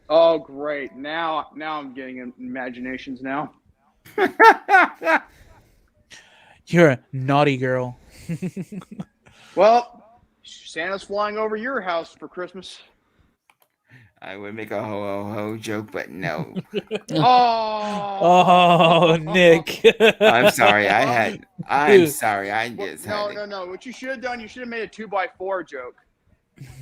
Oh, great! Now I'm getting imaginations now. You're a naughty girl. Well, Santa's flying over your house for Christmas. I would make a ho ho ho joke, but no. Oh, Nick. I'm sorry. I'm sorry. I just had no. What you should have done, you should have made a 2x4 joke.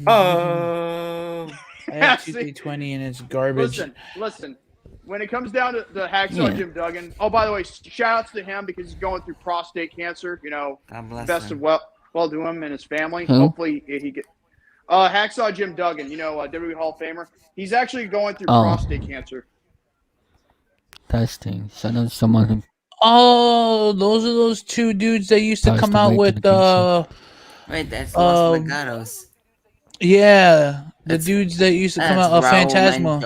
Oh. I have 2-3-20 and it's garbage. Listen. When it comes down to the Hacksaw Jim Duggan, oh, by the way, shout outs to him because he's going through prostate cancer. You know, God bless best him. of well to him and his family. Who? Hopefully he get. Hacksaw Jim Duggan, you know, WWE Hall of Famer. He's actually going through prostate cancer. Testing. So I know someone who. Oh, those are those two dudes that used to Passed come away out to with the Wait, that's Los Legatos. yeah, the That's- dudes that used to come That's out of Raul Phantasma.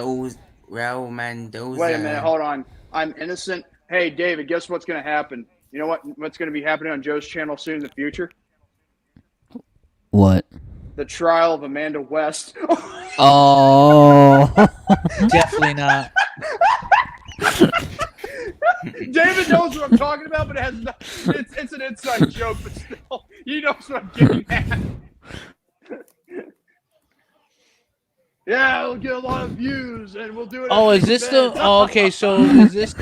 Raul Mendoza. Wait a minute, hold on. I'm innocent. Hey, David, guess what's going to happen? You know what's going to be happening on Joe's channel soon in the future? What? The trial of Amanda West. Oh. Definitely not. David knows what I'm talking about, but it's an inside joke, but still, he knows what I'm getting at. Yeah, it'll get a lot of views, and we'll do it. Oh, at is this the? events. Oh, okay, so is this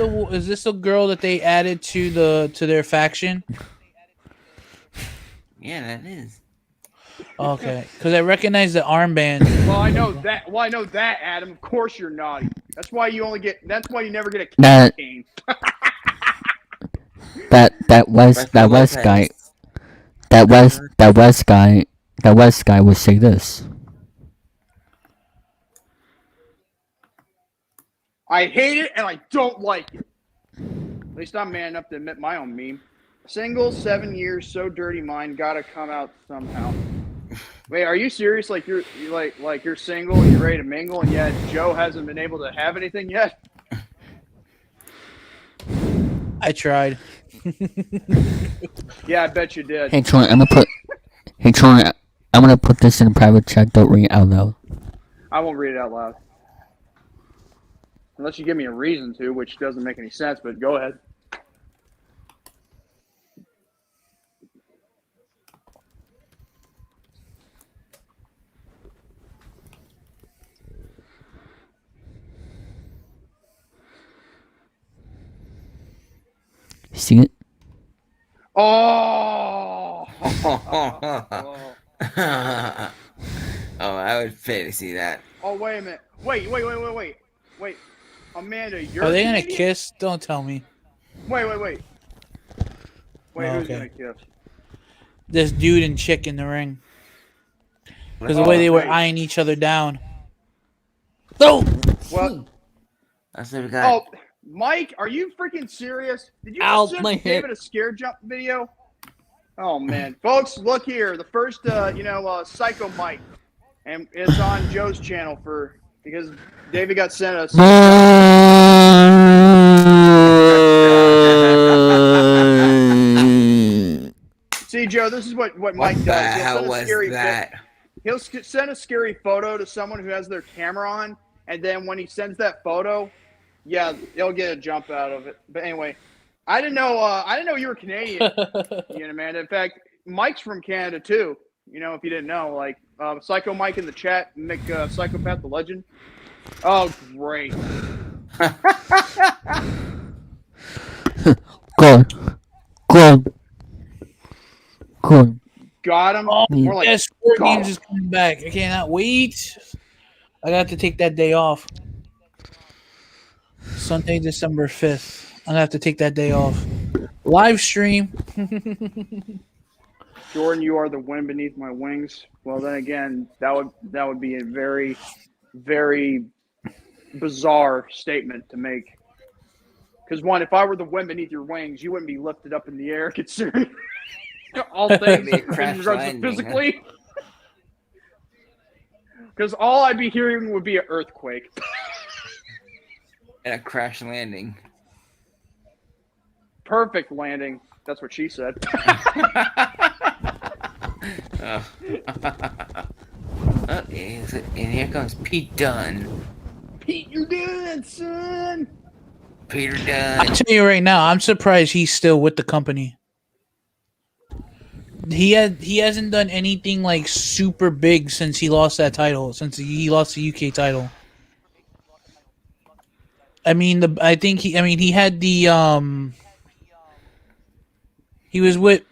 the girl that they added to their faction? Yeah, that is. Okay, because I recognize the armband. Well, I know that. Well, I know that, Adam. Of course, you're naughty. That's why you never get a That- cane. That West guy. That West guy would say this. I hate it and I don't like it. At least I'm man enough to admit my own meme. Single, 7 years, so dirty mind, gotta come out somehow. Wait, are you serious? Like you're single and you're ready to mingle, and yet Joe hasn't been able to have anything yet? I tried. Yeah, I bet you did. Hey Troy, I'm gonna put this in a private chat. Don't read it out loud. I won't read it out loud. Unless you give me a reason to, which doesn't make any sense, but go ahead. See it? Oh! Oh, I would pay to see that. Oh, wait a minute. Wait. Amanda, you're Are they gonna Canadian? kiss? Don't tell me. Wait, who's Okay. gonna kiss? This dude and chick in the ring. Because the way they were wait. eyeing each other down. Oh! What? That's what we got. Oh, Mike, are you freaking serious? Did you Ow, just my give hip. it a scare jump video? Oh man, folks, look here. The first, Psycho Mike, and it's on Joe's channel because David got sent us. See, Joe, this is what Mike What the does. hell was that? He'll send a scary photo to someone who has their camera on, and then when he sends that photo, yeah, they'll get a jump out of it. But anyway, I didn't know you were Canadian, man. In fact, Mike's from Canada too. You know, if you didn't know, like Psycho Mike in the chat, Nick Psychopath the Legend. Oh, great. Go. Got him. Oh, More like yes, Sport got Games him. is coming back. I cannot wait. I got to take that day off. Sunday, December 5th. I'm gonna have to take that day off. Live stream. Jordan, you are the wind beneath my wings. Well, then again, that would be a very, very bizarre statement to make. Because one, if I were the wind beneath your wings, you wouldn't be lifted up in the air, considering all things Be a in crash regards to landing, physically. Because all I'd be hearing would be an earthquake. And a crash landing. Perfect landing. That's what she said. Oh. Oh, and here comes Pete Dunne. Pete, you're done, son. Peter I Dunne. tell you right now, I'm surprised he's still with the company. he hasn't done anything like super big since he lost that title. Since he lost the UK title. I mean, he had the he was with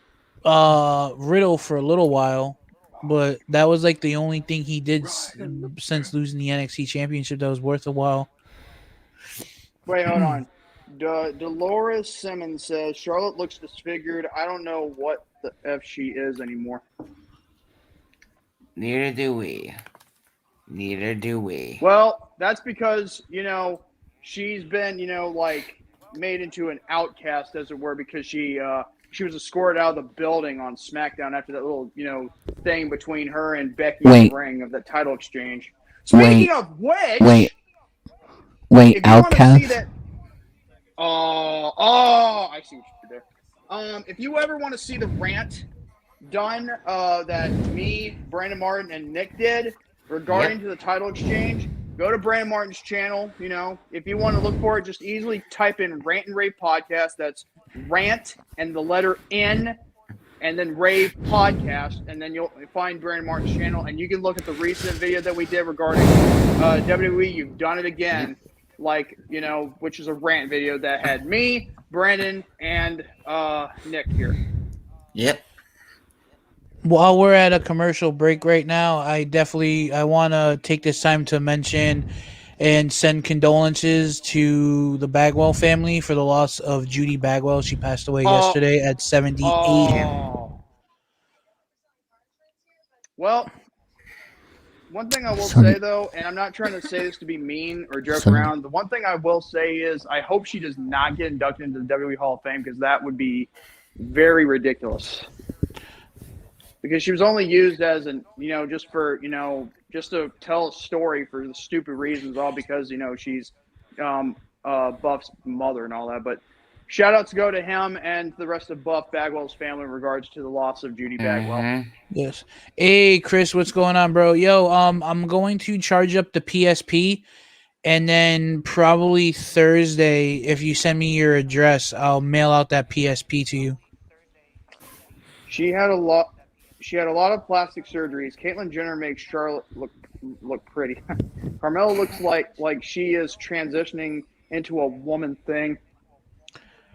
Riddle for a little while, but that was like the only thing he did since losing the NXT championship that was worth a while. Wait, hold on. Dolores Simmons says Charlotte looks disfigured. I don't know what the F she is anymore. Neither do we. Neither do we. Well, that's because, she's been, like made into an outcast, as it were, because she was escorted out of the building on SmackDown after that little, thing between her and Becky in the ring of the title exchange. Speaking of which, wait, outcast. I see what you did there. If you ever want to see the rant done that me, Brandon Martin, and Nick did regarding to the title exchange, go to Brandon Martin's channel. If you want to look for it, just easily type in Rant and Rave Podcast. That's Rant and the letter N and then Rave Podcast, and then you'll find Brandon Martin's channel, and you can look at the recent video that we did regarding WWE. You've done it again. Which is a rant video that had me, Brandon, and Nick here. Yep. While we're at a commercial break right now, I want to take this time to mention and send condolences to the Bagwell family for the loss of Judy Bagwell. She passed away yesterday at 78. Well, one thing I will say, though, and I'm not trying to say this to be mean or joke around, the one thing I will say is I hope she does not get inducted into the WWE Hall of Fame, because that would be very ridiculous. Because she was only used as just to tell a story for the stupid reasons, all because, she's Buff's mother and all that. But shout outs go to him and the rest of Buff Bagwell's family in regards to the loss of Judy Bagwell. Yes. Hey, Chris, what's going on, bro? Yo, I'm going to charge up the PSP, and then probably Thursday, if you send me your address, I'll mail out that PSP to you. She had a lot of plastic surgeries. Caitlyn Jenner makes Charlotte look pretty. Carmella looks like she is transitioning into a woman thing.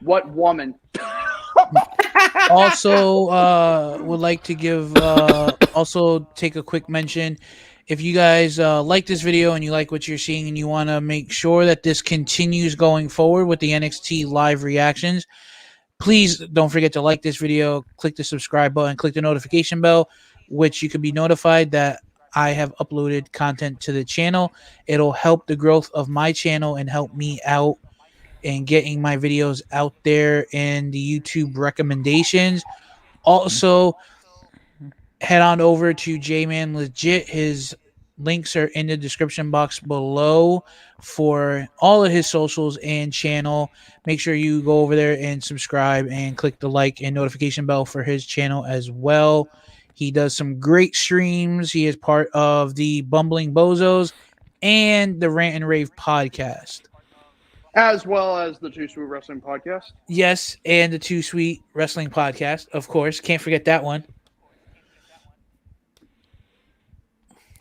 What woman? Also, would like to give also take a quick mention. If you guys like this video and you like what you're seeing and you want to make sure that this continues going forward with the NXT live reactions, please don't forget to like this video, click the subscribe button, click the notification bell, which you can be notified that I have uploaded content to the channel. It'll help the growth of my channel and help me out in getting my videos out there in the YouTube recommendations. Also, head on over to JMANzLEGIT. His links are in the description box below for all of his socials and channel. Make sure you go over there and subscribe and click the like and notification bell for his channel as well. He does some great streams. He is part of the Bumbling Bozos and the Rant and Rave podcast, as well as the Too Sweet Wrestling podcast. Yes, and the Too Sweet Wrestling podcast, of course. Can't forget that one.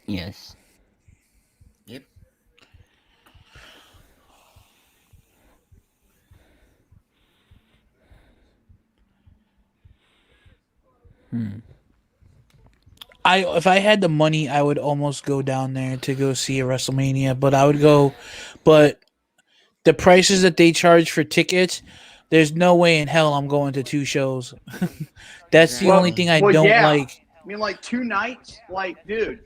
Yes. Yep. If I had the money, I would almost go down there to go see a WrestleMania, but I would go. But the prices that they charge for tickets, there's no way in hell I'm going to 2 shows. That's the only thing I don't like. I mean, like 2 nights, dude.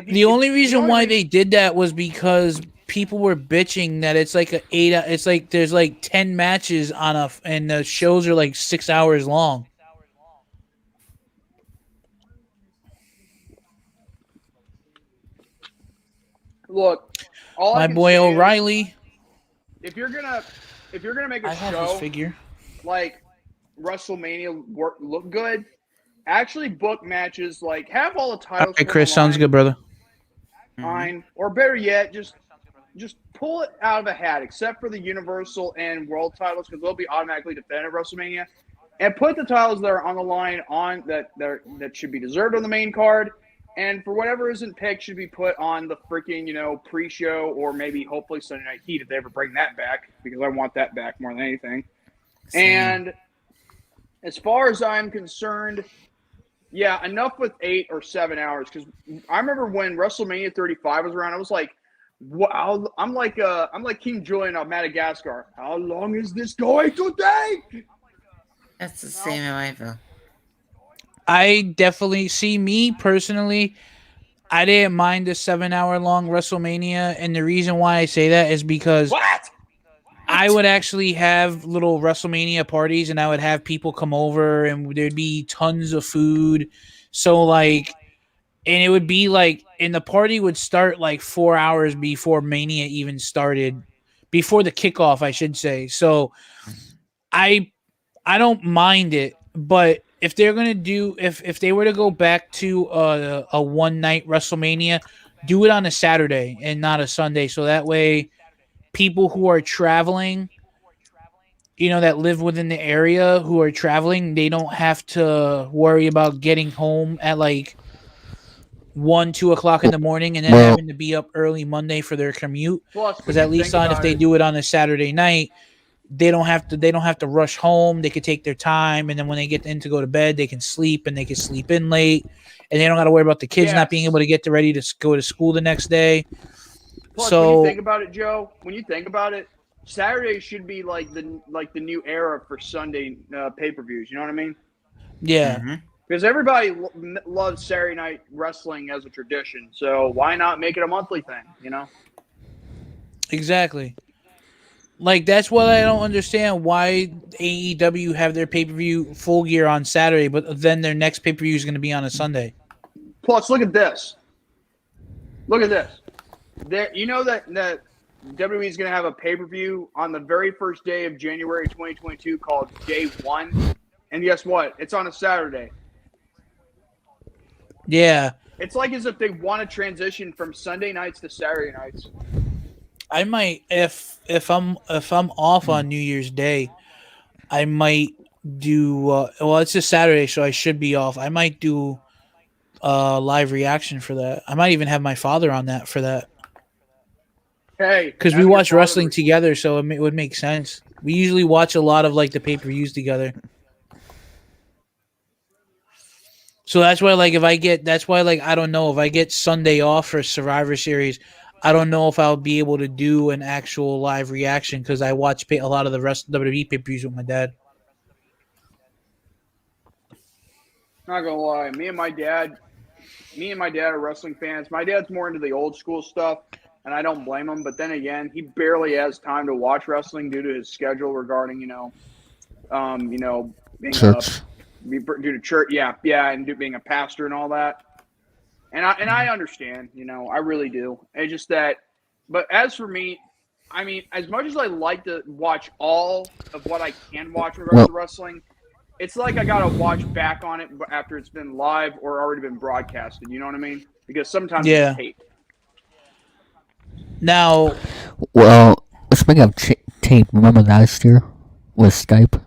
The only reason why they did that was because people were bitching that it's like it's like there's like 10 matches and the shows are like 6 hours long. Look, my boy O'Reilly. If you're gonna make a have show his figure like WrestleMania look good, actually book matches, have all the titles. Okay, Chris, sounds good, brother. Fine, or better yet, just pull it out of a hat, except for the Universal and World titles, because they'll be automatically defended at WrestleMania. and put the titles that are on the line on that should be deserved on the main card. And for whatever isn't picked, should be put on the freaking, pre-show or maybe hopefully Sunday Night Heat if they ever bring that back, because I want that back more than anything. Same. And as far as I'm concerned, yeah, enough with 8 or 7 hours. Because I remember when WrestleMania 35 was around, I was like, wow, I'm like King Julian of Madagascar. How long is this going to take? That's the same how I feel. I definitely see me personally. I didn't mind the 7-hour long WrestleMania, and the reason why I say that is because I would actually have little WrestleMania parties, and I would have people come over, and there'd be tons of food. So like, and it would be like, and the party would start like 4 hours before Mania even started, before the kickoff, I should say. So I don't mind it, but if they're gonna do, if they were to go back to a one night WrestleMania, do it on a Saturday and not a Sunday, so that way people who are traveling, that live within the area who are traveling, they don't have to worry about getting home at like 1-2 o'clock in the morning and then having to be up early Monday for their commute. Because at least if they do it on a Saturday night, they don't have to rush home. They could take their time, and then when they get in to go to bed, they can sleep, and they can sleep in late, and they don't got to worry about the kids not being able to get ready to go to school the next day. Plus, so when you think about it, Joe, Saturday should be like the new era for Sunday pay-per-views. You know what I mean? Yeah. Mm-hmm. Because everybody loves Saturday night wrestling as a tradition, so why not make it a monthly thing? Exactly. Like, that's what I don't understand, why AEW have their pay-per-view Full Gear on Saturday, but then their next pay-per-view is going to be on a Sunday. Plus, look at this. There, that WWE is going to have a pay-per-view on the very first day of January 2022 called Day 1. And guess what? It's on a Saturday. Yeah. It's like as if they want to transition from Sunday nights to Saturday nights. I might, if I'm off on New Year's Day, I might do it's a Saturday, so I should be off. I might do live reaction for that. I might even have my father on that for that. Hey, because we watch wrestling together, so it would make sense. We usually watch a lot of like the pay-per-views together. So that's why, like, I don't know if I get Sunday off for Survivor Series. I don't know if I'll be able to do an actual live reaction because I watch a lot of the rest of WWE pay-per-views with my dad. Not gonna lie, me and my dad are wrestling fans. My dad's more into the old school stuff, and I don't blame him. But then again, he barely has time to watch wrestling due to his schedule regarding, being Church. due to church, and being a pastor and all that. And I understand, I really do. It's just that, but as for me, I mean, as much as I like to watch all of what I can watch in regards to wrestling, it's like I gotta watch back on it after it's been live or already been broadcasted. You know what I mean? Because sometimes it's taped. Now, well, speaking of tape, remember last year with Skype?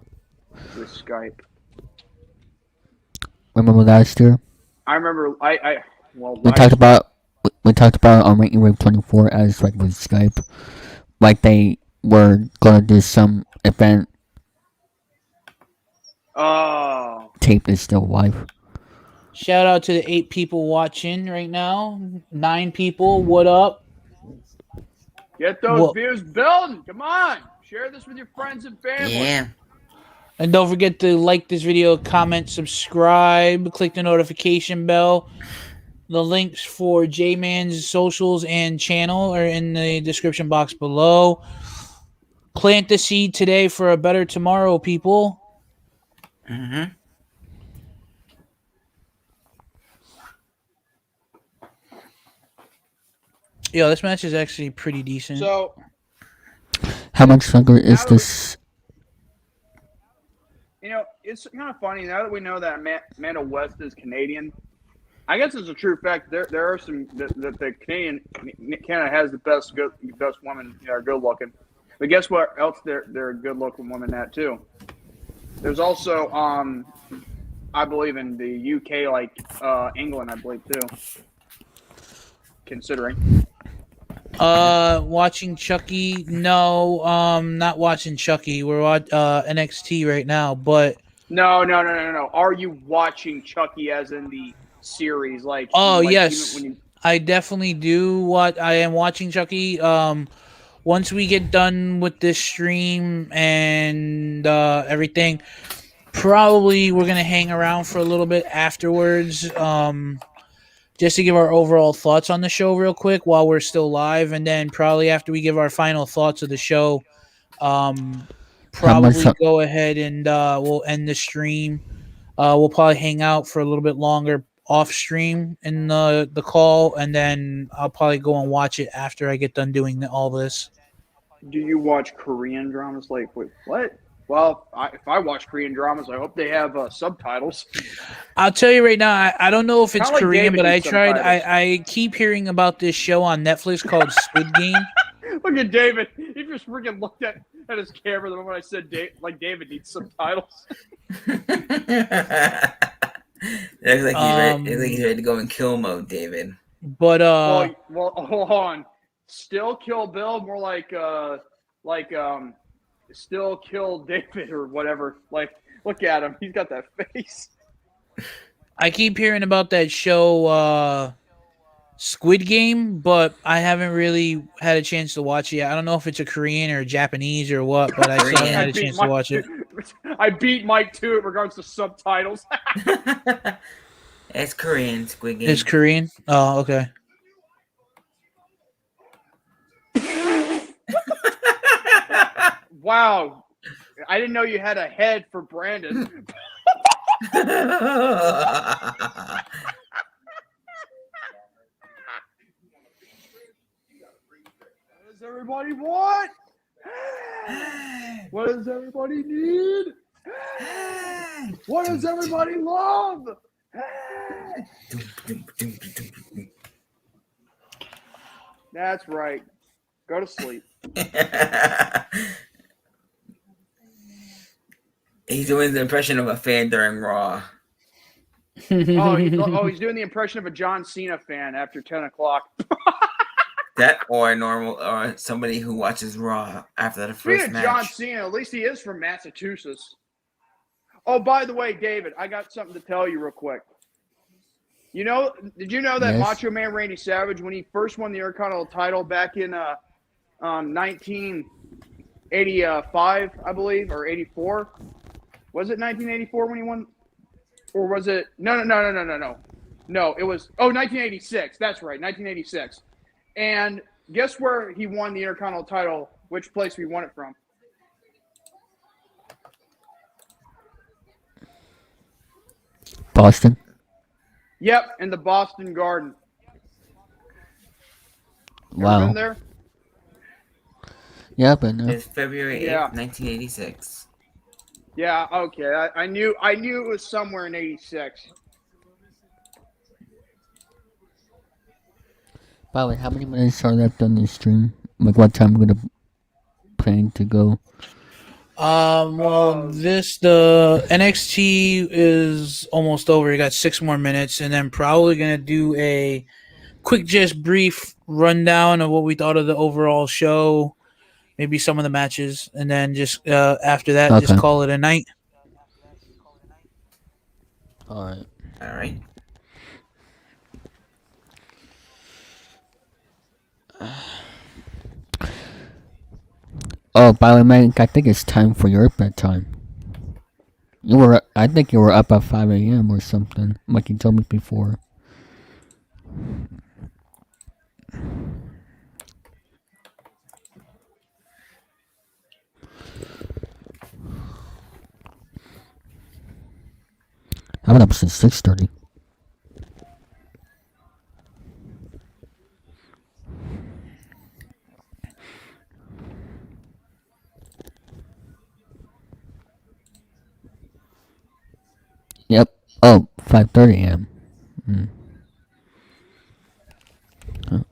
Remember last year? I remember. We talked about on Ranking Wave 24 as like with Skype, like they were gonna do some event. Oh. Tape is still live. Shout out to the 8 people watching right now. 9 people. What up? Get those views building. Come on. Share this with your friends and family. Yeah. And don't forget to like this video, comment, subscribe, click the notification bell. The links for JMAN's socials and channel are in the description box below. Plant the seed today for a better tomorrow, people. Mm-hmm. Yo, this match is actually pretty decent. So, how much longer is this? It's kind of funny now that we know that Amanda West is Canadian. I guess it's a true fact. There are some that the Canada has the best women are good looking. But guess what else? They're a good looking woman at too. There's also, I believe in the UK, like England, I believe too. Considering. Watching Chucky? No, not watching Chucky. We're on NXT right now, but No. Are you watching Chucky as in the series? Like, yes, I definitely do. I am watching Chucky. Once we get done with this stream and everything, probably we're gonna hang around for a little bit afterwards. Just to give our overall thoughts on the show real quick while we're still live, and then probably after we give our final thoughts of the show, probably go ahead and we'll end the stream. We'll probably hang out for a little bit longer off stream in the call, and then I'll probably go and watch it after I get done doing all this. Do you watch Korean dramas? Like, wait, what? Well, if I watch Korean dramas, I hope they have subtitles. I'll tell you right now, I don't know if it's Korean, but I tried. Subtitles. I keep hearing about this show on Netflix called Squid Game. Look at David. He just freaking looked at his camera the moment I said, David needs subtitles. Looks like he's ready to go in kill mode, David. But well, hold on. Still Kill Bill, more like Still Kill David or whatever. Like, look at him. He's got that face. I keep hearing about that show, Squid Game, but I haven't really had a chance to watch it yet. I don't know if it's a Korean or a Japanese or what, but I still haven't had a chance to watch it. I beat Mike too in regards to subtitles. It's Korean, Squid Game. It's Korean? Oh, okay. Wow. I didn't know you had a head for Brandon. What does everybody want? What does everybody need? What does everybody love? That's right. Go to sleep. He's doing the impression of a fan during Raw. He's doing the impression of a John Cena fan after 10 o'clock. That or somebody who watches Raw after the first match. John Cena, at least he is from Massachusetts. Oh, by the way, David, I got something to tell you real quick. Did you know that Macho Man Randy Savage, when he first won the Intercontinental title back in 1985, I believe, or 84? Was it 1984 when he won? Or was it? No. No, it was 1986. That's right, 1986. And guess where he won the Intercontinental title? Which place we won it from? Boston. Yep, in the Boston Garden. Wow. Ever been there? Yeah, but It's February 8th, 1986. Yeah, okay. I knew it was somewhere in 86. By the way, how many minutes are left on this stream? Like, what time we're gonna plan to go? The NXT is almost over. You got 6 more minutes, and then probably gonna do a quick, just brief rundown of what we thought of the overall show. Maybe some of the matches, and then just after that, just call it a night. All right. Oh, by the way, Mike, I think it's time for your bedtime. I think you were up at 5 a.m. or something, like you told me before. I've been up since 6:30. Yep. Oh, 5:30 a.m.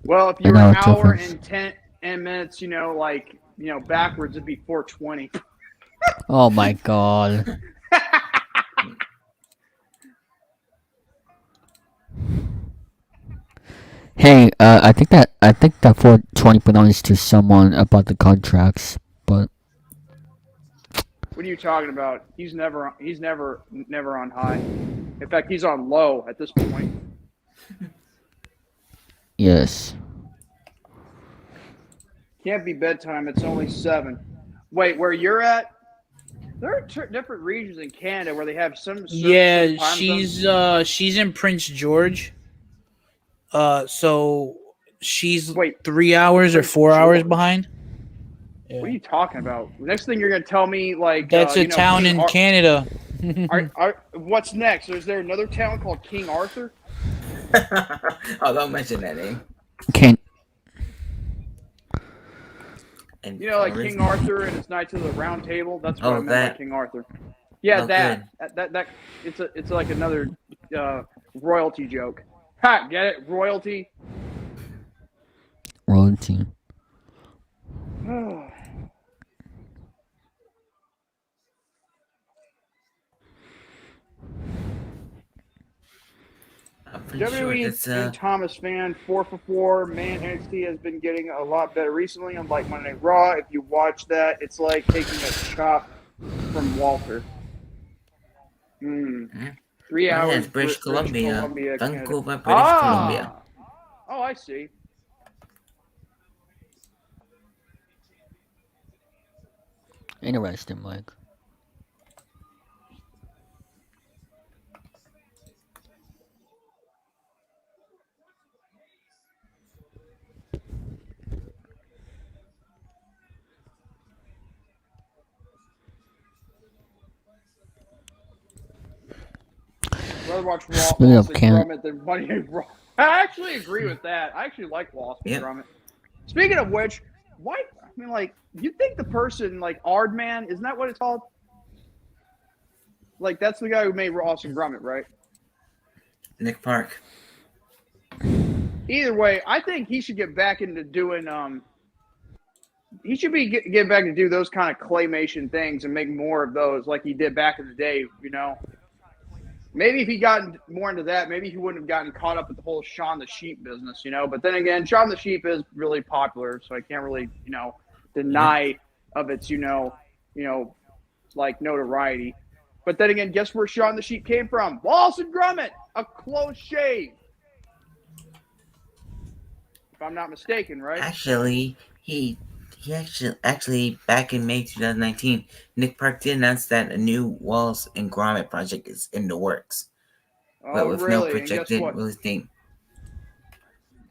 Well, if you're an hour and 10 minutes, backwards, it'd be 4:20. Oh my god. Hey, I think that 420 belongs to someone about the contracts, but What are you talking about? He's never on high. In fact, he's on low at this point. yes. Can't be bedtime. It's only 7. Wait, where you're at? There are different regions in Canada where they have some. Yeah, time zones. she's in Prince George. So she's Wait, 3 hours or Prince 4 hours George? behind. What are you talking about? Next thing you're gonna tell me, like, That's a town in Canada. What's next? Is there another town called King Arthur? Oh, don't mention that name. Can't. And You know, like King Arthur and his Knights of the Round Table. That's what I meant that. by King Arthur. Yeah, Oh, that it's like another royalty joke. Ha, get it? Royalty. Royalty. WWE Thomas fan 4 for 4. Man, NXT has been getting a lot better recently. Unlike Monday Night Raw, if you watch that, it's like taking a chop from Walter. 3 hours. That's British Columbia. Vancouver, British Columbia. Oh, I see. Interesting, Mike. Rather watch Raw Speaking of Gromit than Monday Night Raw. I actually agree with that. I actually like Lost and Gromit. Speaking of which, why? I mean, like, you think the person like Ardman, isn't that what it's called? Like, that's the guy who made Ross and Gromit, right? Nick Park. Either way, I think he should get back into doing. He should be get back to do those kind of claymation things and make more of those, like he did back in the day. You know, maybe if he gotten more into that, maybe he wouldn't have gotten caught up with the whole Shaun the Sheep business. You know, but then again, Shaun the Sheep is really popular, so I can't really deny of its like notoriety. But then again, guess where Shaun the Sheep came from? Wallace and Gromit, a close shave. If I'm not mistaken, right? Actually, he actually back in May 2019, Nick Park did announce that a new Wallace and Gromit project is in the works, but with no projected release date.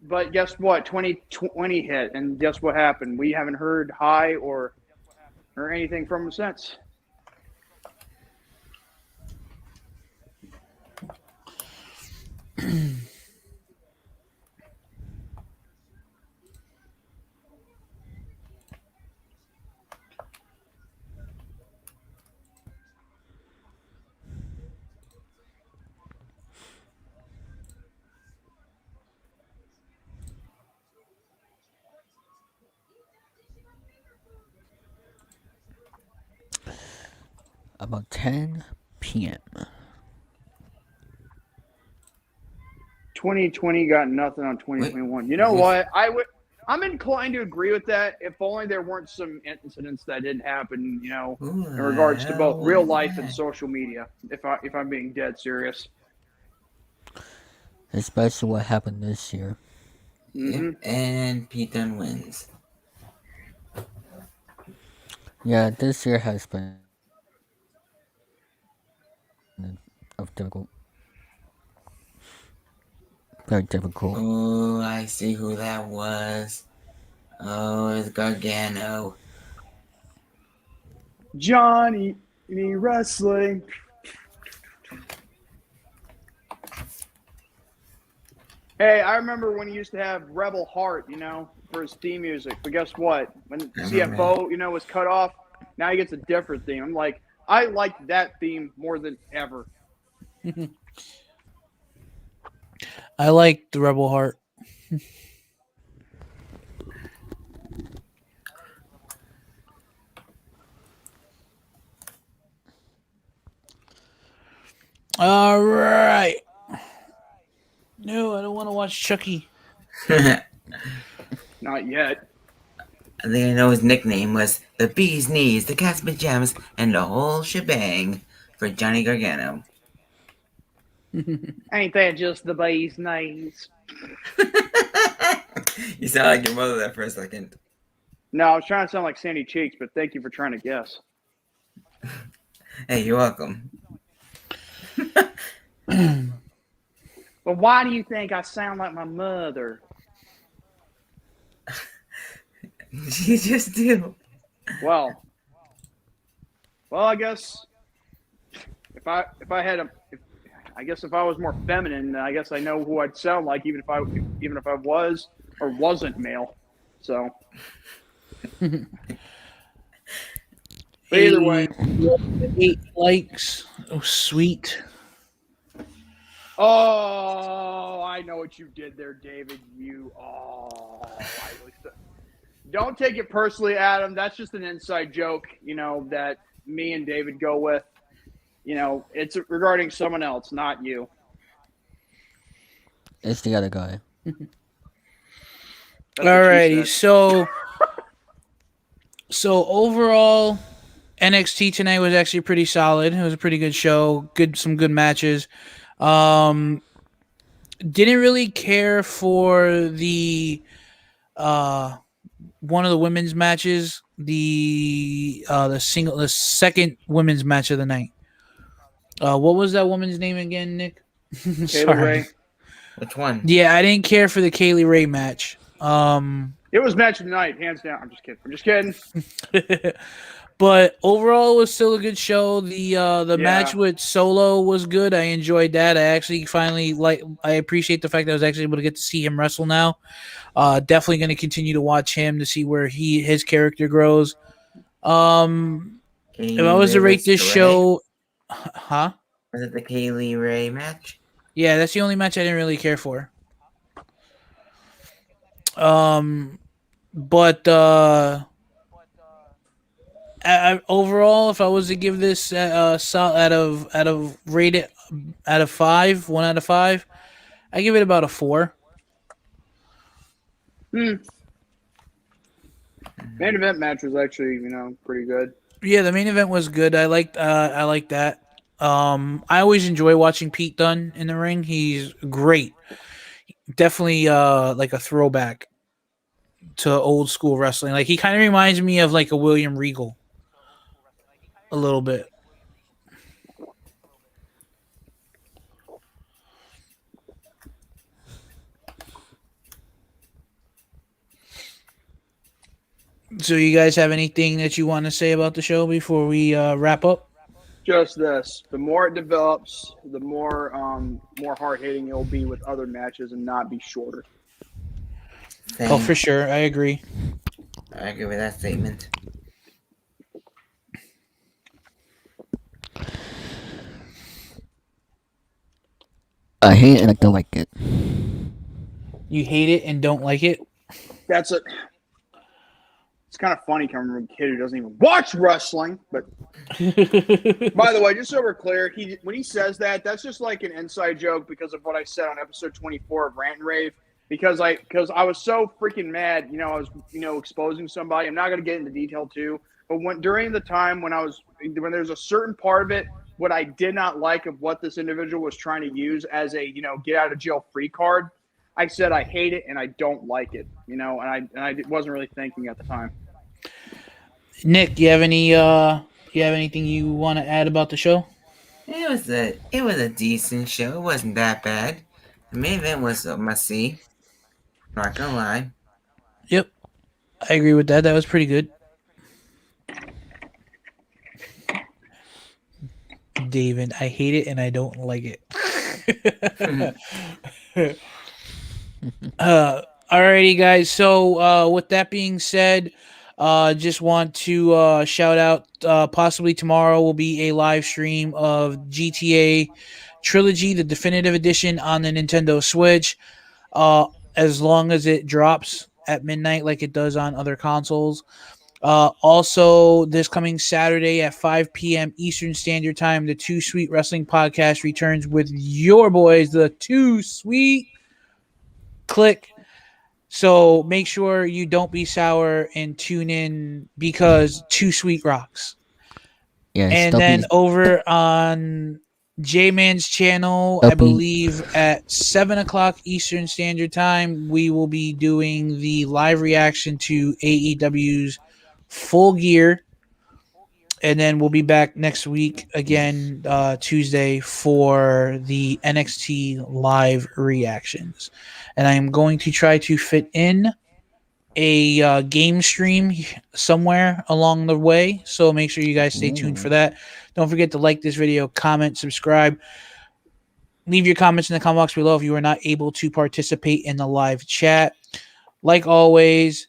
But guess what? 2020 hit, and guess what happened? We haven't heard hi or anything from him since. About 10 p.m. 2020 got nothing on 2021. You know what? I'm inclined to agree with that. If only there weren't some incidents that didn't happen, in regards to both real life and social media. If I'm being dead serious. Especially what happened this year. Mm-hmm. And Pete Dunne wins. Yeah, this year has been difficult. Very difficult. Oh, I see who that was. Oh, it's Gargano. Johnny Wrestling. Hey, I remember when he used to have Rebel Heart, for his theme music. But guess what? When CFO, was cut off, now he gets a different theme. I'm like, I like that theme more than ever. I like the Rebel Heart. All right. No, I don't want to watch Chucky. Not yet. I think I know his nickname was the Bee's Knees, the Cat's Pajamas, and the whole shebang for Johnny Gargano. Ain't that just the bee's knees? You sound like your mother there for a second. No, I was trying to sound like Sandy Cheeks, but thank you for trying to guess. Hey, you're welcome. But why do you think I sound like my mother? You just do. Well, I guess if I was more feminine, I guess I know who I'd sound like, even if I was or wasn't male. So, but either way, 8 likes. Oh, sweet. Oh, I know what you did there, David. Don't take it personally, Adam. That's just an inside joke, that me and David go with. It's regarding someone else, not you. It's the other guy. Alrighty, so overall, NXT tonight was actually pretty solid. It was a pretty good show. Some good matches. Didn't really care for the one of the women's matches, the second women's match of the night. What was that woman's name again, Nick? Kaylee Ray. Which one? Yeah, I didn't care for the Kaylee Ray match. It was match of the night, hands down. I'm just kidding. But overall, it was still a good show. The match with Solo was good. I enjoyed that. I actually I appreciate the fact that I was actually able to get to see him wrestle now. Definitely going to continue to watch him to see where his character grows. If I was to rate this show, huh? Was it the Kaylee Ray match? Yeah, that's the only match I didn't really care for. But overall, if I was to give this out of rate it out of 5, 1 out of 5, I give it about a 4. Main event match was actually, pretty good. Yeah, the main event was good. I liked that. I always enjoy watching Pete Dunne in the ring. He's great. Definitely like a throwback to old school wrestling. Like he kind of reminds me of like a William Regal. A little bit. So you guys have anything that you want to say about the show before we wrap up? Just this. The more it develops, the more hard-hitting it'll be with other matches and not be shorter. Same. Oh, for sure. I agree. I agree with that statement. I hate it and I don't like it. You hate it and don't like it? It's kind of funny coming from a kid who doesn't even watch wrestling. But by the way, just so we're clear, when he says that, that's just like an inside joke because of what I said on episode 24 of Rant and Rave. Because I was so freaking mad, I was exposing somebody. I'm not going to get into detail too, but during the time when there's a certain part of it, what I did not like of what this individual was trying to use as a get out of jail free card, I said I hate it and I don't like it, and I wasn't really thinking at the time. Nick, do you have anything you want to add about the show? It was a decent show. It wasn't that bad. The main event was a must-see. Not gonna lie. Yep, I agree with that. That was pretty good. David, I hate it and I don't like it. Alrighty, guys. So with that being said, just want to shout out possibly tomorrow will be a live stream of GTA Trilogy, the definitive edition on the Nintendo Switch, as long as it drops at midnight like it does on other consoles. Also, this coming Saturday at 5 p.m. Eastern Standard Time, the Too Sweet Wrestling Podcast returns with your boys, the Too Sweet Click. So make sure you don't be sour and tune in because Too Sweet rocks. Yes, And then over on JMAN's channel, I believe at 7 o'clock Eastern Standard Time, we will be doing the live reaction to AEW's Full Gear. And then we'll be back next week again, Tuesday, for the NXT live reactions. And I am going to try to fit in a game stream somewhere along the way. So make sure you guys stay tuned for that. Don't forget to like this video, comment, subscribe. Leave your comments in the comment box below if you are not able to participate in the live chat. Like always,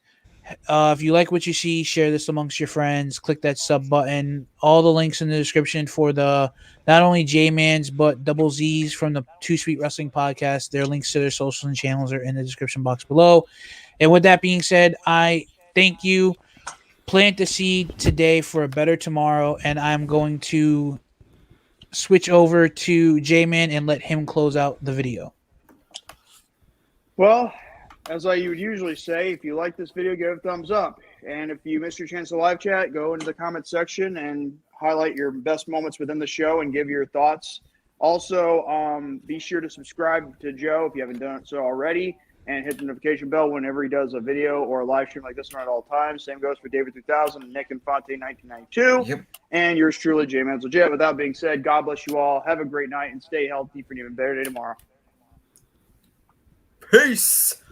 if you like what you see, share this amongst your friends. Click that sub button. All the links in the description for the not only J-Man's but Double Z's from the Too Sweet Wrestling Podcast. Their links to their socials and channels are in the description box below. And with that being said, I thank you. Plant the seed today for a better tomorrow, and I'm going to switch over to J-Man and let him close out the video. Well, as I would usually say, if you like this video, give it a thumbs up. And if you missed your chance to live chat, go into the comment section and highlight your best moments within the show and give your thoughts. Also, be sure to subscribe to Joe if you haven't done so already, and hit the notification bell whenever he does a video or a live stream like this one at all times. Same goes for David 3000 and Nick Infante 1992. Yep. And yours truly, JMANzLEGIT. With that being said, God bless you all. Have a great night and stay healthy for an even better day tomorrow. Peace.